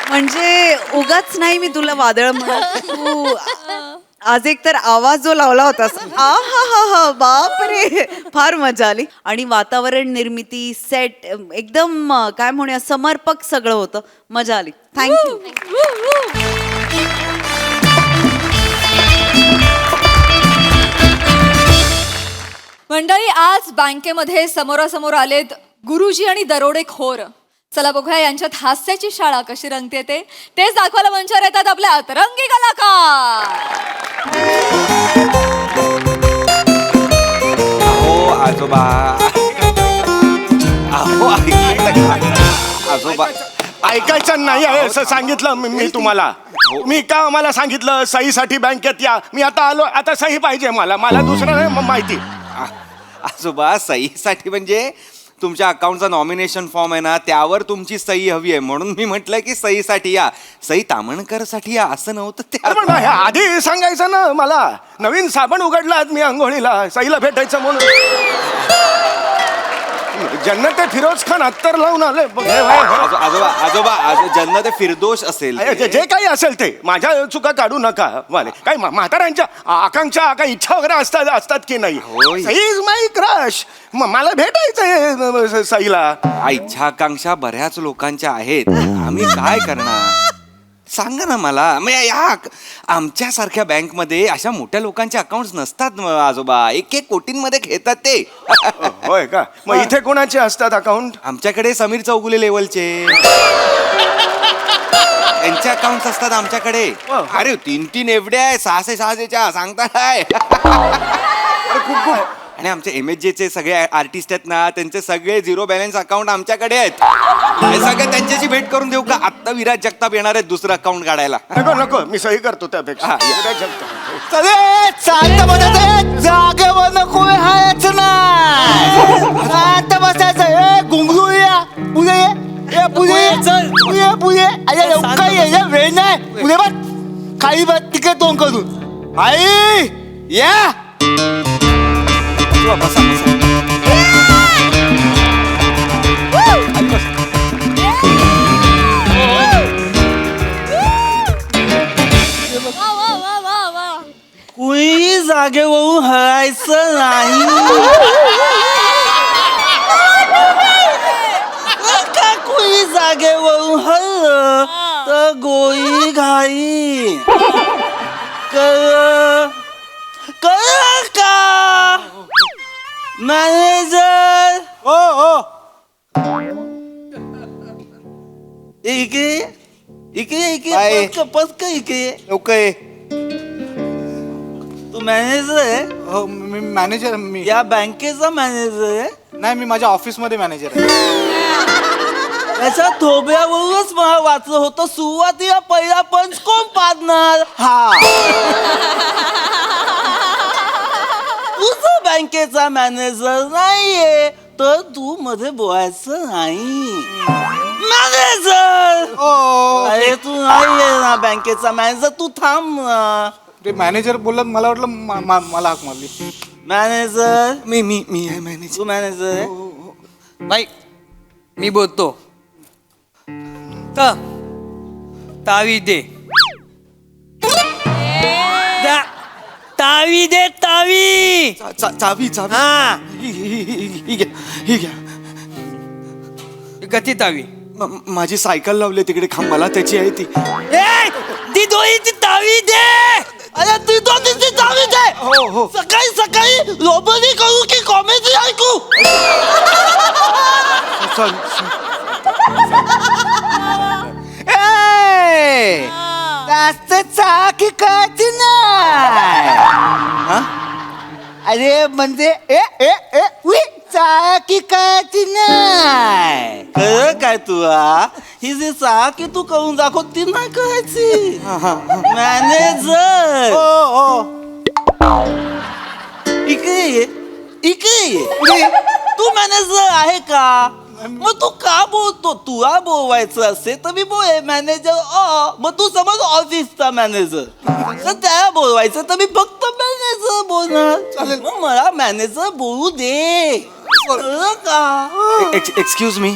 म्हणजे उगाच नाही मी तुला वादळ म्हणत तू आज एक तर आवाज जो लावला होतास आ हा हा हा बापरे फार मजा आली आणि वातावरण निर्मिती सेट एकदम काय म्हणूया समर्पक सगळं होतं मजा आली थँक्यू मंडळी आज बँकेमध्ये समोरासमोर आलेत गुरुजी आणि दरोडेखोर चला बघूया यांच्यात हास्याची शाळा कशी रंगते तेच दाखवायला मंचावर येतात आपले अतरंगी कलाकार अहो आजोबा अहो आजोबा ऐकायचं नाही आहे असं सांगितलं मी तुम्हाला. मी का मला सांगितलं सहीसाठी बँकेत या. मी आता आलो, आता सही पाहिजे मला दुसरं नाही माहिती. आजोबा सहीसाठी म्हणजे तुमच्या अकाउंटचा नॉमिनेशन फॉर्म आहे ना त्यावर तुमची सही हवी आहे म्हणून मी म्हटलं की सहीसाठी या. सही तामणकर साठी या असं नव्हतं ते. अरे पण हे आधी सांगायचं ना मला. नवीन साबण उघडला मी आंघोळीला सईला भेटायचं म्हणून. जन्नत फिरोज खान अत्तर लावून आले. आजोबा जन्नत फिरदोष असेल जे काही असेल ते माझ्या चुका काढू नका. वाले काही म्हाताऱ्यांच्या आकांक्षा काही इच्छा वगैरे असतात की नाही. Sai is my crush. मला भेटायचंय सईला. इच्छा आकांक्षा बऱ्याच लोकांच्या आहेत. आम्ही काय करणार सांगा ना मला. आमच्यासारख्या बँकमध्ये अशा मोठ्या लोकांचे अकाउंट नसतात आजोबा. 1-1 कोटींमध्ये घेतात ते. होय का. मग इथे कोणाचे असतात अकाउंट. आमच्याकडे समीर चौगुले लेवलचे त्यांचे अकाउंट असतात आमच्याकडे. अरे 3-3 एवढे आहे 600-600च्या सांगता काय. आणि आमचे MSJ चे सगळे आर्टिस्ट आहेत ना त्यांचे सगळे 0 बॅलन्स अकाउंट आमच्याकडे आहेत. हे सगळे त्यांच्याशी भेट करून देऊ का. आत्ता विराज जगताप येणार आहेत दुसरं अकाउंट काढायला. नको मी सही करतो त्यापेक्षा. जागेवर नको हायचं नाही. शांत बसायचं. गुंगरू या पुढे ये पुढे ये वेळ नाही. पुढे बघ खाली बघ तिकडे तोंड करून. आई या बसा कुणी जागेवरून हलायचं नाही. का कुणी जागेवरून हल्लं तर गोळी घाई कर का मॅनेजर. इकडे पटकन इकडे. ओके तू मॅनेजर आहे. हो मी मॅनेजर. मी या बँकेचा मॅनेजर आहे. नाही मी माझ्या ऑफिसमध्ये मॅनेजर आहे. त्याच्या थोब्यावरूनच मला वाचलं होतं सुरुवातीला पहिला पंच कोण पाडणार. हा तुझा बँकेचा मॅनेजर नाहीये तर तू मध्ये बोलायचं नाही. मॅनेजर अरे तू नाहीये ना बँकेचा मॅनेजर. तू थांब ना. ते मॅनेजर बोलत मला वाटलं मला हाक मारली. मॅनेजर मी आहे मॅनेजर. तू मॅनेजर आहे. बाई मी बोलतो. तावी दे. तावी दे तावी. चावी हा ही घ्या. कधी तावी. माझी सायकल लावली तिकडे खांबाला त्याची आहे ती. ती दोहीची तावी दे. अरे तू दोन्हीची चावी दे. हो सकाळी रोबरी करू की कॉमेडी ऐकू. जास्त चाकी कळती नाही. अरे म्हणजे चाकी कळती नाही. कळ काय तुला ही जी चाकी तू करून दाखव ती नाही करायची. मॅनेजर इकडे ये. तू मॅनेजर आहे का. मग तू का बोलतो. तुला बोलवायचं असेल तर मी बोले मॅनेजर. मग तू समज ऑफिसचा मॅनेजर तर त्याला बोलवायचं तर मी फक्त मॅनेजर बोलणार. चालेल मग मला मॅनेजर बोलू दे. का एक्सक्यूज मी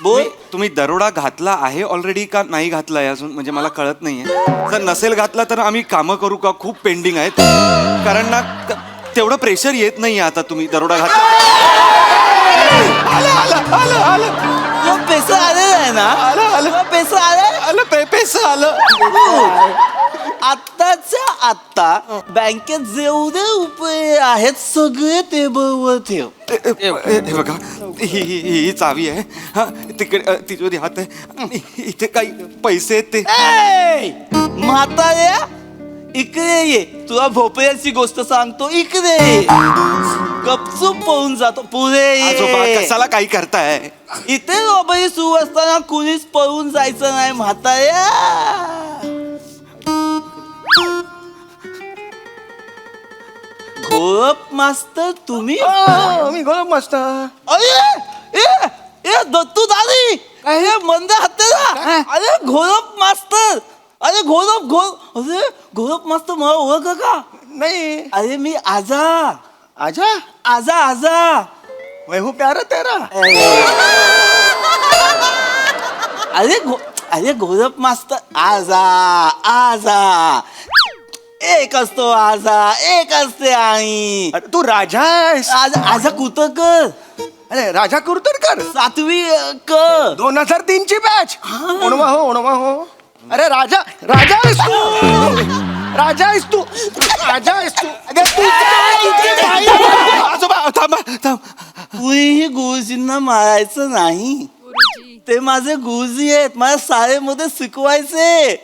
बोल. तुम्ही दरोडा घातला आहे ऑलरेडी का नाही घातलाय अजून म्हणजे मला कळत नाहीये. जर नसेल घातला तर आम्ही कामं करू का. खूप पेंडिंग आहेत कारण ना तेवढं प्रेशर येत नाही आता. तुम्ही दरोडा घातला. पैसा आलेला आहे ना. पैसा आलं. आत्ताच्या आत्ता बँकेत जेवढे रुपये आहेत सगळे टेबलवर ठेव. हे बघा ही चावी आहे. हा तिकडे तिजोरी हात आहे. इथे काही पैसे आहेत ते. म्हाताऱ्या इकडे ये. तुला भोपळ्याची गोष्ट सांगतो. इकडे ये. गपचूप पळून जातो. पुढे आजोबा कशाला काही करताय. इथे रोबाई सुरू असताना कुणीच पळून जायचं नाही म्हाताऱ्या. घोरप मास्तर तुम्ही? मी गोलप मास्तर. अरे ए दत्तू दादी हे मंद हत्यारा. अरे घोरप मास्तर. अरे घोरप मास्तर मला ओळख का? नाही. अरे मी आजा आजा आजा आजा मैं हूँ प्यारा तेरा. अरे घोरप मास्तर आजा आजा एक असतो आजा एक असते आई. अरे तू राजा आहेस. आजा कुतकर. अरे राजा कुर्तडकर 7वी क 2003 ची बॅच. ओणवा हो. अरे राजा आहेस तू. राजा आहेस तू. अरे आजोबा थांब. कुणीही गुरुजींना मारायचं नाही. ते माझे गुरुजी आहेत. माझ्या शाळेमध्ये शिकवायचे.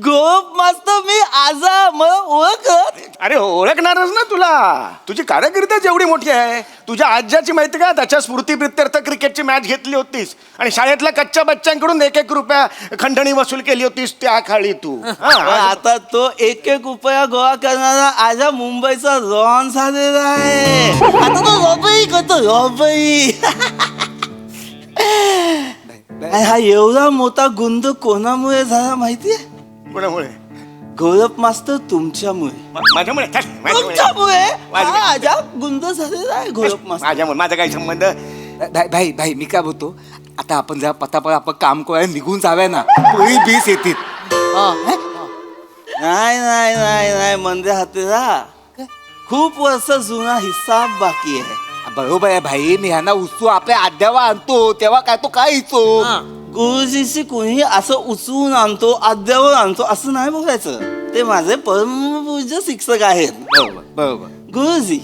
गोप मास्तर मी आजा मला ओळखत. अरे ओळखणारच ना तुला. तुझी कारागिरी जेवढी मोठी आहे. तुझ्या आज्याची माहिती का? त्याच्या स्मृतीप्रित्यर्थ क्रिकेटची मॅच घेतली होतीस आणि शाळेतल्या कच्च्या बच्चांकडून 1-1 रुपया खंडणी वसूल केली होतीस त्या काळी तू. आता तो 1-1 रुपया गोळा करणारा आजा मुंबईचा रॉन झालेला आहे. आता तो रॉबरी करतो रॉबरी. हा एवढा मोठा गुंद कोणामुळे झाला माहितीये? कोणामुळे? घोरप मास्तर तुमच्यामुळे. माझ्यामुळे? तुमच्यामुळे हा आजा गुंद झालेला आहे घोरप मास्तर. माझ्यामुळे? माझा काही संबंध? भाई मी काय बोलतो, आता आपण जरा पटापट आपण काम करायला निघून जाऊया ना. पोळी बीस येतील. नाही मंदे हातेरा. खूप वर्ष जुना हिसाब बाकी आहे. बरोबर आहे भाई. मी ह्यांना उत्सव आपल्या आद्यावर आणतो तेव्हा काय तो काय येतो. गुरुजीशी कोणी असं उचलून आणतो अद्यावर आणतो असं नाही बोलायचं. ते माझे परमपूज्य शिक्षक आहेत. बरोबर. गुरुजी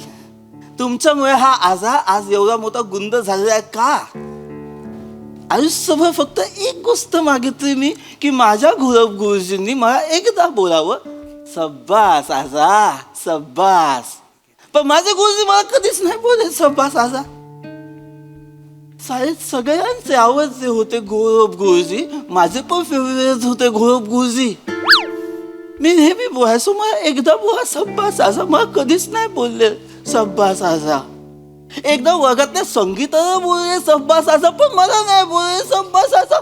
तुमच्यामुळे हा आजा आज एवढा मोठा गुंद झालेला आहे का? आयुष्यभर फक्त एक गोष्ट मागितली मी की माझ्या घोरप गुरुजींनी मला एकदा बोलावं. सब्बास आजा सब्बास. पण माझे गुरुजी मला कधीच नाही बोलले सब्बास आजा. शाळेत सगळ्यांचे आवडते होते घोरप गुरुजी. माझे पण फेवरेट होते घोरप गुरुजी. मी नेहमी बोलायचो मला एकदा बोला सब्बास आजा. मला कधीच नाही बोलले सब्बास आजा. एकदा वर्गातल्या संगीताला बोलले सब्बास आजा पण मला नाही बोलले सब्बास आजा.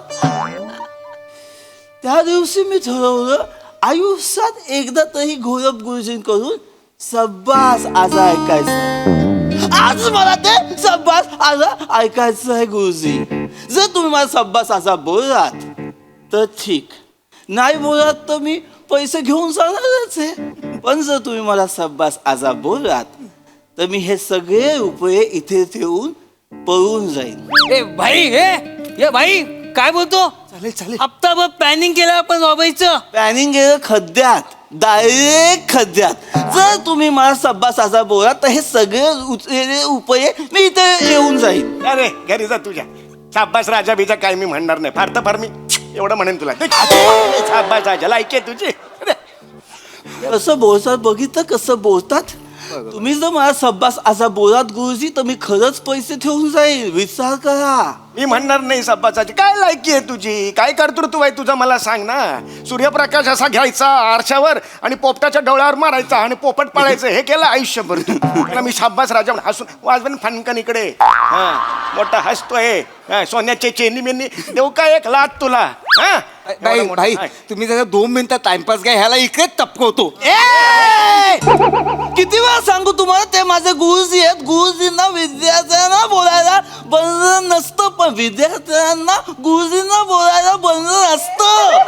त्या दिवशी मी ठरवलं आयुष्यात एकदा तरी घोरप गुरुजींकडून सब्बास आजा ऐकायचं. आज मला ते सब्बास आजा ऐकायचं आहे गुरुजी. जर तुम्ही मला सब्बास आजा बोललात तर ठीक. नाही बोललात तर मी पैसे घेऊन जाणारच आहे. पण जर तुम्ही मला सब्बास आजा बोललात तर मी हे सगळे रुपये इथे ठेवून पळून जाईन. ए भाई काय बोलतो. चालेल. हप्ताभर प्लॅनिंग केलं आपण बाबाईचं. प्लॅनिंग केलं खड्ड्यात. डायरेक्ट खड्ड्यात. जर तुम्ही मला सब्बास आजा बोला तर हे सगळे उचलेले रुपये मी इथे येऊन जाईन. अरे घरी जा तुझ्या. शाब्बास राजा बिजा काय मी म्हणणार नाही. फार तर फार मी एवढं म्हणेन तुला. शाब्बास राजा लायकी आहे तुझी. कसं बोलतात बघितलं कसं बोलतात. तुम्ही जर मला सब्बास आजा बोलात गुरुजी तर मी खरंच पैसे ठेवून जाईल. विचार करा. मी म्हणणार नाही सब्बासाची. काय लायकी आहे तुझी? काय कर्तृत्व आहे तुझं मला सांग ना. सूर्यप्रकाश असा घ्यायचा आरशावर आणि पोपटाच्या डोळ्यावर मारायचा आणि पोपट पाळायचं. हे केलं आयुष्यभर तू. मी शाब्बास राजा हसून वाजवेन फणकन इकडे. मोठा हसतोय. सोन्याचे चेनी मेनी देऊ का 1 लाख तुला? भाई तुम्ही जरा 2 मिनिटं टाइमपास घ्या. ह्याला इकडेच टपकवतो. किती वेळा सांगू तुम्हाला ते माझे गुरुजी आहेत. गुरुजींना विद्यार्थ्यांना बोलायला बंधन नसतं पण विद्यार्थ्यांना गुरुजींना बोलायला बंधन असतं.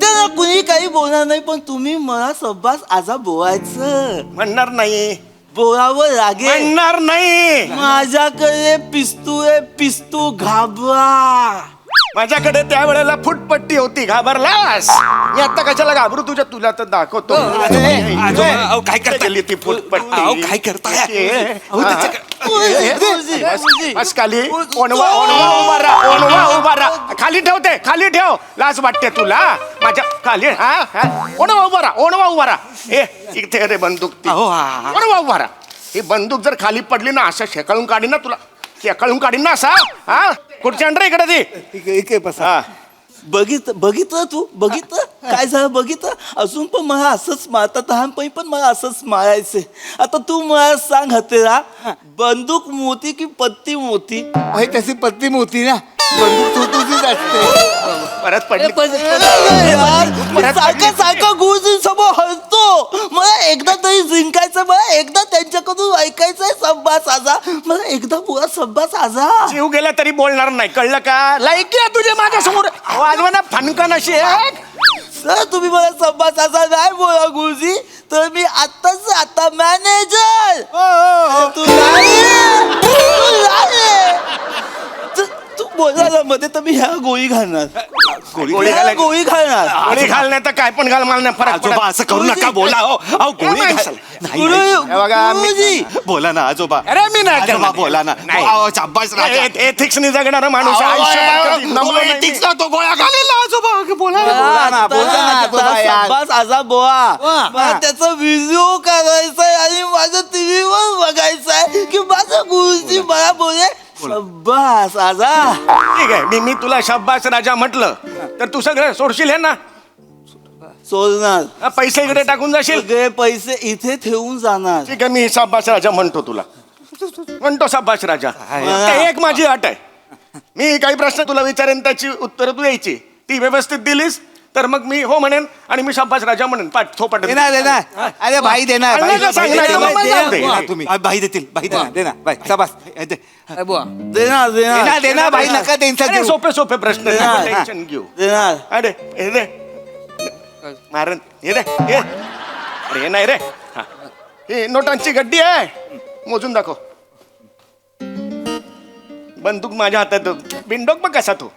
त्यांना कुणी काही बोलणार नाही पण तुम्ही मला सब्बास आजा बोलायचं. म्हणणार नाही. बोलावं लागेल. म्हणणार नाही. माझ्याकडे पिस्तूल घाबरा. माझ्याकडे त्यावेळेला फुटपट्टी होती. घाबरलास? मी आता कशाला घाबरू तुला तर दाखवतो. काय करता ती फुटपट्टी. काय करताय. बस खाली. ओणवा उभा राहा. खाली ठेवते. खाली ठेव. लाज वाटते तुला माझ्या खाली. ओणवा उभा राहा. इथे रे बंदूक ती. ओणवा उभा राहा. ही बंदूक जर खाली पडली ना असं शेकाळून काढी ना तुला कळून काढीन ना असा. हा कुठच्या रे इकडे ती. इकडे बसा. बघितलं तू बघितलं काय झालं बघितलं. अजून पण मला असंच मारतात. लहानपणी पण मला असंच मारायचे. आता तू मला सांग हत्या, बंदूक मोठी की पत्ती मोठी. भाई तशी पत्ती मोठी ना, बंदूक छोटीशीच असते. परत पडली. सारखा सारखा गुरुजी समोर हलतो. मला एकदा तरी जिंकायचं. मला एकदा त्यांच्याकडून ऐकायचंय सब्बा साजा. मला एकदा पुरा सब्बा साजा. जीव गेला तरी बोलणार नाही, कळलं का. लायकी आहे तुझे माझ्या समोर वाजवाना फणकन अशी आहे. सर तुम्ही मला सब्बा साजा नाही बोला गुरुजी, तर मी आता मॅनेजर. तू बोला ना मध्ये तर मी ह्या गोळी घालणार. गोळी घालणार. गोळी घालण्यात तर काय पण घाल, मला नाही फरक पडत. आजोबा असं करू नका, बोला. हो गोळी घाल. बघा बोला ना आजोबा. अरे मी नाही आजोबा बोला ना. शाबास राजा. एथिक्सनी जगणारा माणूस आहे. आयुष्यभर कधी नमलो नाही मी. तो गोळ्या घालेला आजोबा. बोला सब्बास आजा बोवा. मला त्याचा व्हिडिओ काढायचाय आणि माझं टीव्हीवर बघायचंय की माझं गुरुजी मला बोले सब्बास आजा. ठीक आहे, मी तुला शाब्बास राजा म्हटलं तर तू सगळं सोडशील हे ना. सोडणार. पैसे इकडे टाकून जाशील. सगळे पैसे इथे ठेवून जाणार. ठीक आहे, मी शाब्बास राजा म्हणतो तुला. म्हणतो शाब्बास राजा. ते एक माझी अट आहे. मी काही प्रश्न तुला विचारेन, त्याची उत्तरं तू द्यायची. ती व्यवस्थित दिलीस तर मग मी हो म्हणेन आणि मी शाब्बास राजा म्हणेन. थोपट देणार अरे भाई देणार. तुम्ही बाई देतील. बाई देणार बाई. शाबास. देणार भाई नका टेन्शन घेऊ. सोपे प्रश्न टेन्शन घेऊ. देणार. अरे हे दे मारन. हे दे हे. अरे हे नाही रे. हा. ही नोटांची गड्डी आहे, मोजून दाखव. बंदूक माझ्या हातात. बिंडोक बघ कसा तो.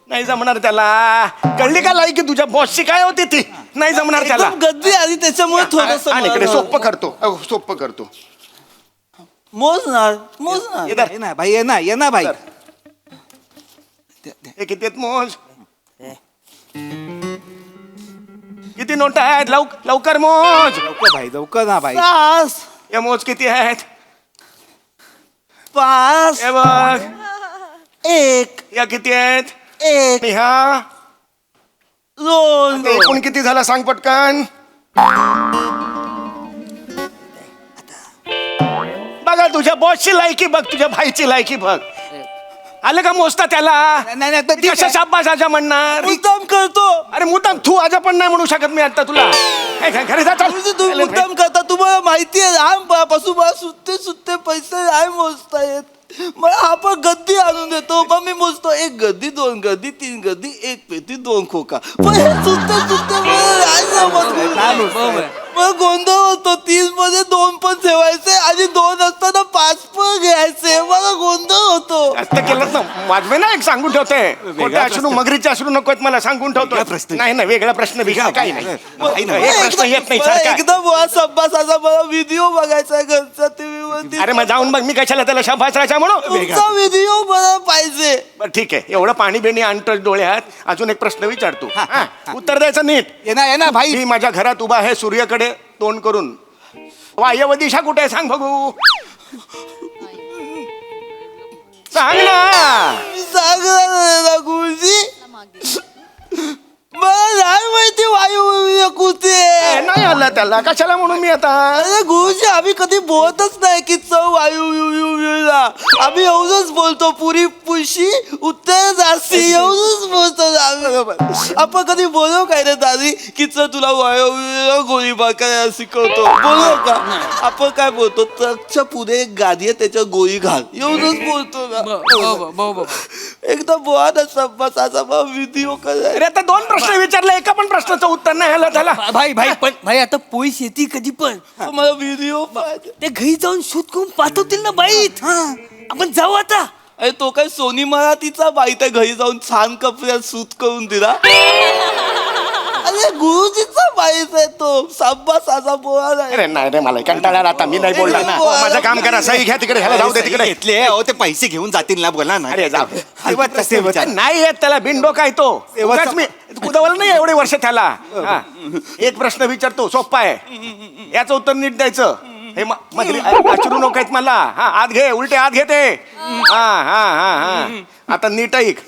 नाही जमणार त्याला. कळली का लायकी तुझ्या बॉसची काय होती ती. नाही जमणार त्याला. गद्दी आली त्याच्यामुळे थोडस इकडे सोपं करतो. मोजणार. ये ना भाई, ये ना भाई. हे किती आहेत मोज. किती नोटा आहेत लवकर मोज. लवकर ना भाई. 5 या मोज किती आहेत. 5 हे बघ. 1 या किती आहेत. 1 ह्या 2 एकूण किती झाला सांग पटकन. बघा तुझ्या बॉसची लायकी बघ, तुझ्या भाईची लायकी बघ. आलं का मोजता त्याला. नाही कसं शाब्बास आजा म्हणणार. मुद्दाम करतो. अरे मुद्दाम तू आजा पण नाही म्हणू शकत मी आता तुला. घरी जा चल. तुम्ही मुद्दाम करता. तुम्हाला माहिती आहे लहानपणापासून मला सुट्टे पैसे नाही मोजता येत. मला हा पण गद्दी आणून देतो. मग मी मोजतो 1 गद्दी 2 गद्दी 3 गद्दी 1 पेटी 2 खोका. पण हे सुट्टे मला नाही जमत. मग गोंधळ होतो. 3 मध्ये 2 पण ठेवायचे आणि 2 असताना 5 पण घ्यायचे. मला गोंधळ होतो. जास्त केलं ना वाजवे ना. एक सांगून ठेवते. खोटे अश्रू मगरीचे अश्रू नकोत मला सांगून ठेवतो. नाही वेगळा प्रश्न काही नाही. एक प्रश्न येत नाही सारखा. एकदम सब्बासाचा मला व्हिडिओ बघायचा घरच्या टीव्हीवरती. अरे मग जाऊन बघ. मी कशाला त्याला शाबास राजा म्हणू. तुमचा व्हिडिओ मला पाहिजे. बरं ठीक आहे. एवढं पाणी बिणी आणतोय डोळ्यात. अजून एक प्रश्न विचारतो. उत्तर द्यायचं नीट. ये ना भाई. मी माझ्या घरात उभा आहे सूर्याकडे तोंड करून. वायव्य दिशा कुठे आहे सांग बघू. सांग ना. सांग गुरुजी. मला नाही माहिती वायू कुठे. नाही आलं त्याला कशाला म्हणून मी आता. अरे गुरुजी आम्ही कधी बोलतच नाही की चव वायू. आम्ही एवढंच बोलतो. पुरी पुशी उत्तर जास्ती एवढंच बोलतो. आपण कधी बोलव काय रे दादी की चल तुला वायू गोळीबार करायला शिकवतो. बोलव का. आपण काय बोलतो ट्रकच्या पुढे एक गाडी आहे त्याच्या गोळी घाल. एवढंच बोलतो ना. एकदम बोला ना सब्बासाचा व्हिडिओ करायला. अरे आता 2 प्रश्न विचारले. एका पण प्रश्नाचं उत्तर नाही आलं त्याला. भाई पण भाई आता पोळी शेती कधी पण मला व्हिडिओ पाहिजे. ते घरी जाऊन शूट करून पाठवतील ना बाईत. आपण जाऊ आता. अरे तो काय सोनी मराठीचा बाई त्या घरी जाऊन छान कपड्यात शूट करून दिला. अरे गुरुजीचा भाईच आहे तो शाब्बास असा पोहा आहे. अरे नाही रे मला कंटाळा आला आता मी नाही बोलणार ना माझं काम करा सही घ्या तिकडे ह्याला जाऊ दे तिकडे घेतले अहो ते पैसे घेऊन जातील ना बोला ना. अरे जाऊ तेव्हा तसे विचार. नाही येत त्याला बिंडो काय तो उगाच मी कुदवलं नाही एवढे वर्ष त्याला हा. एक प्रश्न विचारतो सोप्पा आहे याचं उत्तर नीट द्यायचं. हे मधली अचरू नको आहेत मला. हा आत घे उलटे आत घेते. हा हा हा हा आता नीट ऐक.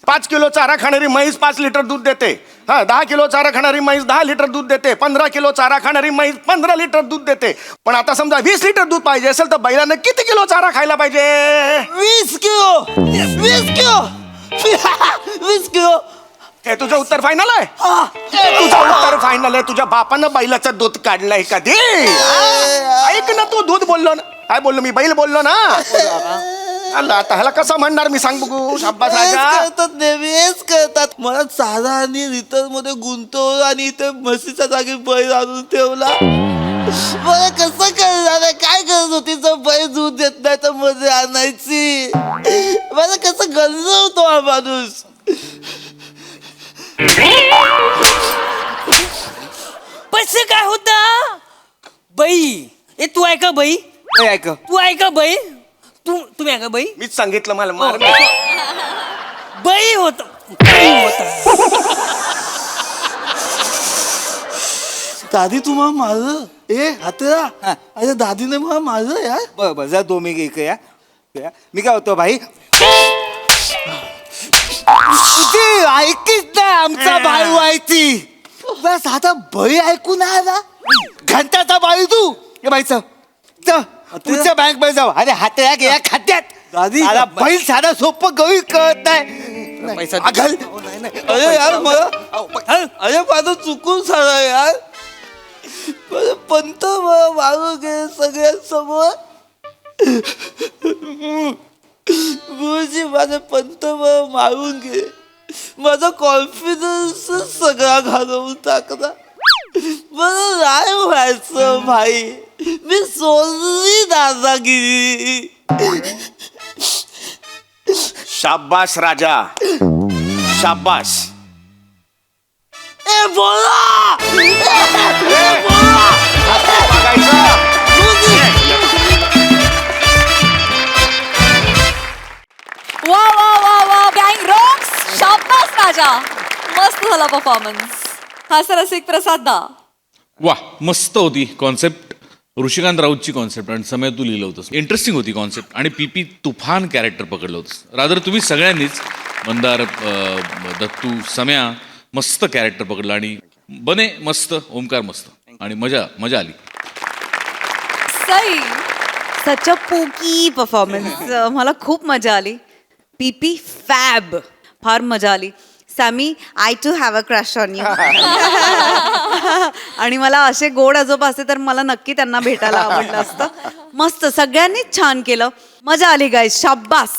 5 किलो चारा खाणारी म्हैस 5 लिटर दूध देते. हा 10 किलो चारा खाणारी म्हैस 10 लिटर दूध देते. 15 किलो चारा खाणारी म्हैस 15 लिटर दूध देते. पण आता समजा 20 लिटर दूध पाहिजे असेल तर बैलानं किती किलो चारा खायला पाहिजे? 20 किलो 20 किलो. हे तुझं उत्तर फायनल आहे? तुझं उत्तर फायनल आहे. तुझ्या बापानं बैलाचं दूध काढलंय कधी? ऐक ना तू दूध बोललो ना. काय बोललो मी? बैल बोललो ना. अल्ला आता ह्याला कसं म्हणणार मी सांग बघू. शाब्बास राजा. करतात नेहमीच करतात. मला चारा आणि रितर मध्ये गुंतवलं आणि इथे म्हशीच्या जागी बैल आणून ठेवला. मला कसं करणार आहे? काय करत होती जर बैल दूध देत नाही तर मध्ये आणायची. मला कसं गंजवतो हा माणूस. पैसे काय होता बाई? ए तू ऐका बाई, ऐक तू ऐका बाई, तुम्ही ऐका बाई. मीच सांगितलं मला मार. बाई होता दादी तुम्हाला मारलं. ए हातरा अरे दादीने मला मारलं यार. बरं जा 2 मी एक या मी काय होतो भाई ऐकीच ना आमचा भाई व्हायची. बस आता बाई ऐकून आला. घंटाचा बाई तू हे बाई पुढच्या बँक मध्ये जाऊ. अरे हात या खात्यात दादी साला बैल साधा सोपं गवी कळत नाही. पैसा अगल अरे यार मला अरे माझं चुकून झालं यार. पंत मला मारू गे सगळ्यांसमोर. गुरुजी माझे पंत मला मारून गे. माझा कॉन्फिडन्स सगळा घालवून टाकला. मला नाही व्हायचं भाई. मी सोडली दादागिरी. शाब्बास राजा शाब्बास. ए बोला वा वा वा वा गँग रॉक्स. शाबास राजा. मस्त झाला परफॉर्मन्स. हा सर रसिक प्रसाद दा. वा मस्त होती कॉन्सेप्ट. ऋषिकांत राऊतची कॉन्सेप्ट आणि समय तू लिहिलं होतंस. इंटरेस्टिंग होती कॉन्सेप्ट आणि पीपी तुफान कॅरेक्टर पकडलं होतंस. रादर तुम्ही सगळ्यांनीच मंदार दत्तू सम्या मस्त कॅरेक्टर पकडलं आणि बने मस्त ओमकार मस्त आणि मजा मजा आली. Sai such a pokey performance. मला खूप मजा आली. पीपी फॅब फार मजा आली. Sammy I too have a crush on you. आणि मला असे गोड आजोबा असते तर मला नक्की त्यांना भेटायला आवडलं असतं. मस्त सगळ्यांनीच छान केलं. मजा आली गाईज. शाब्बास.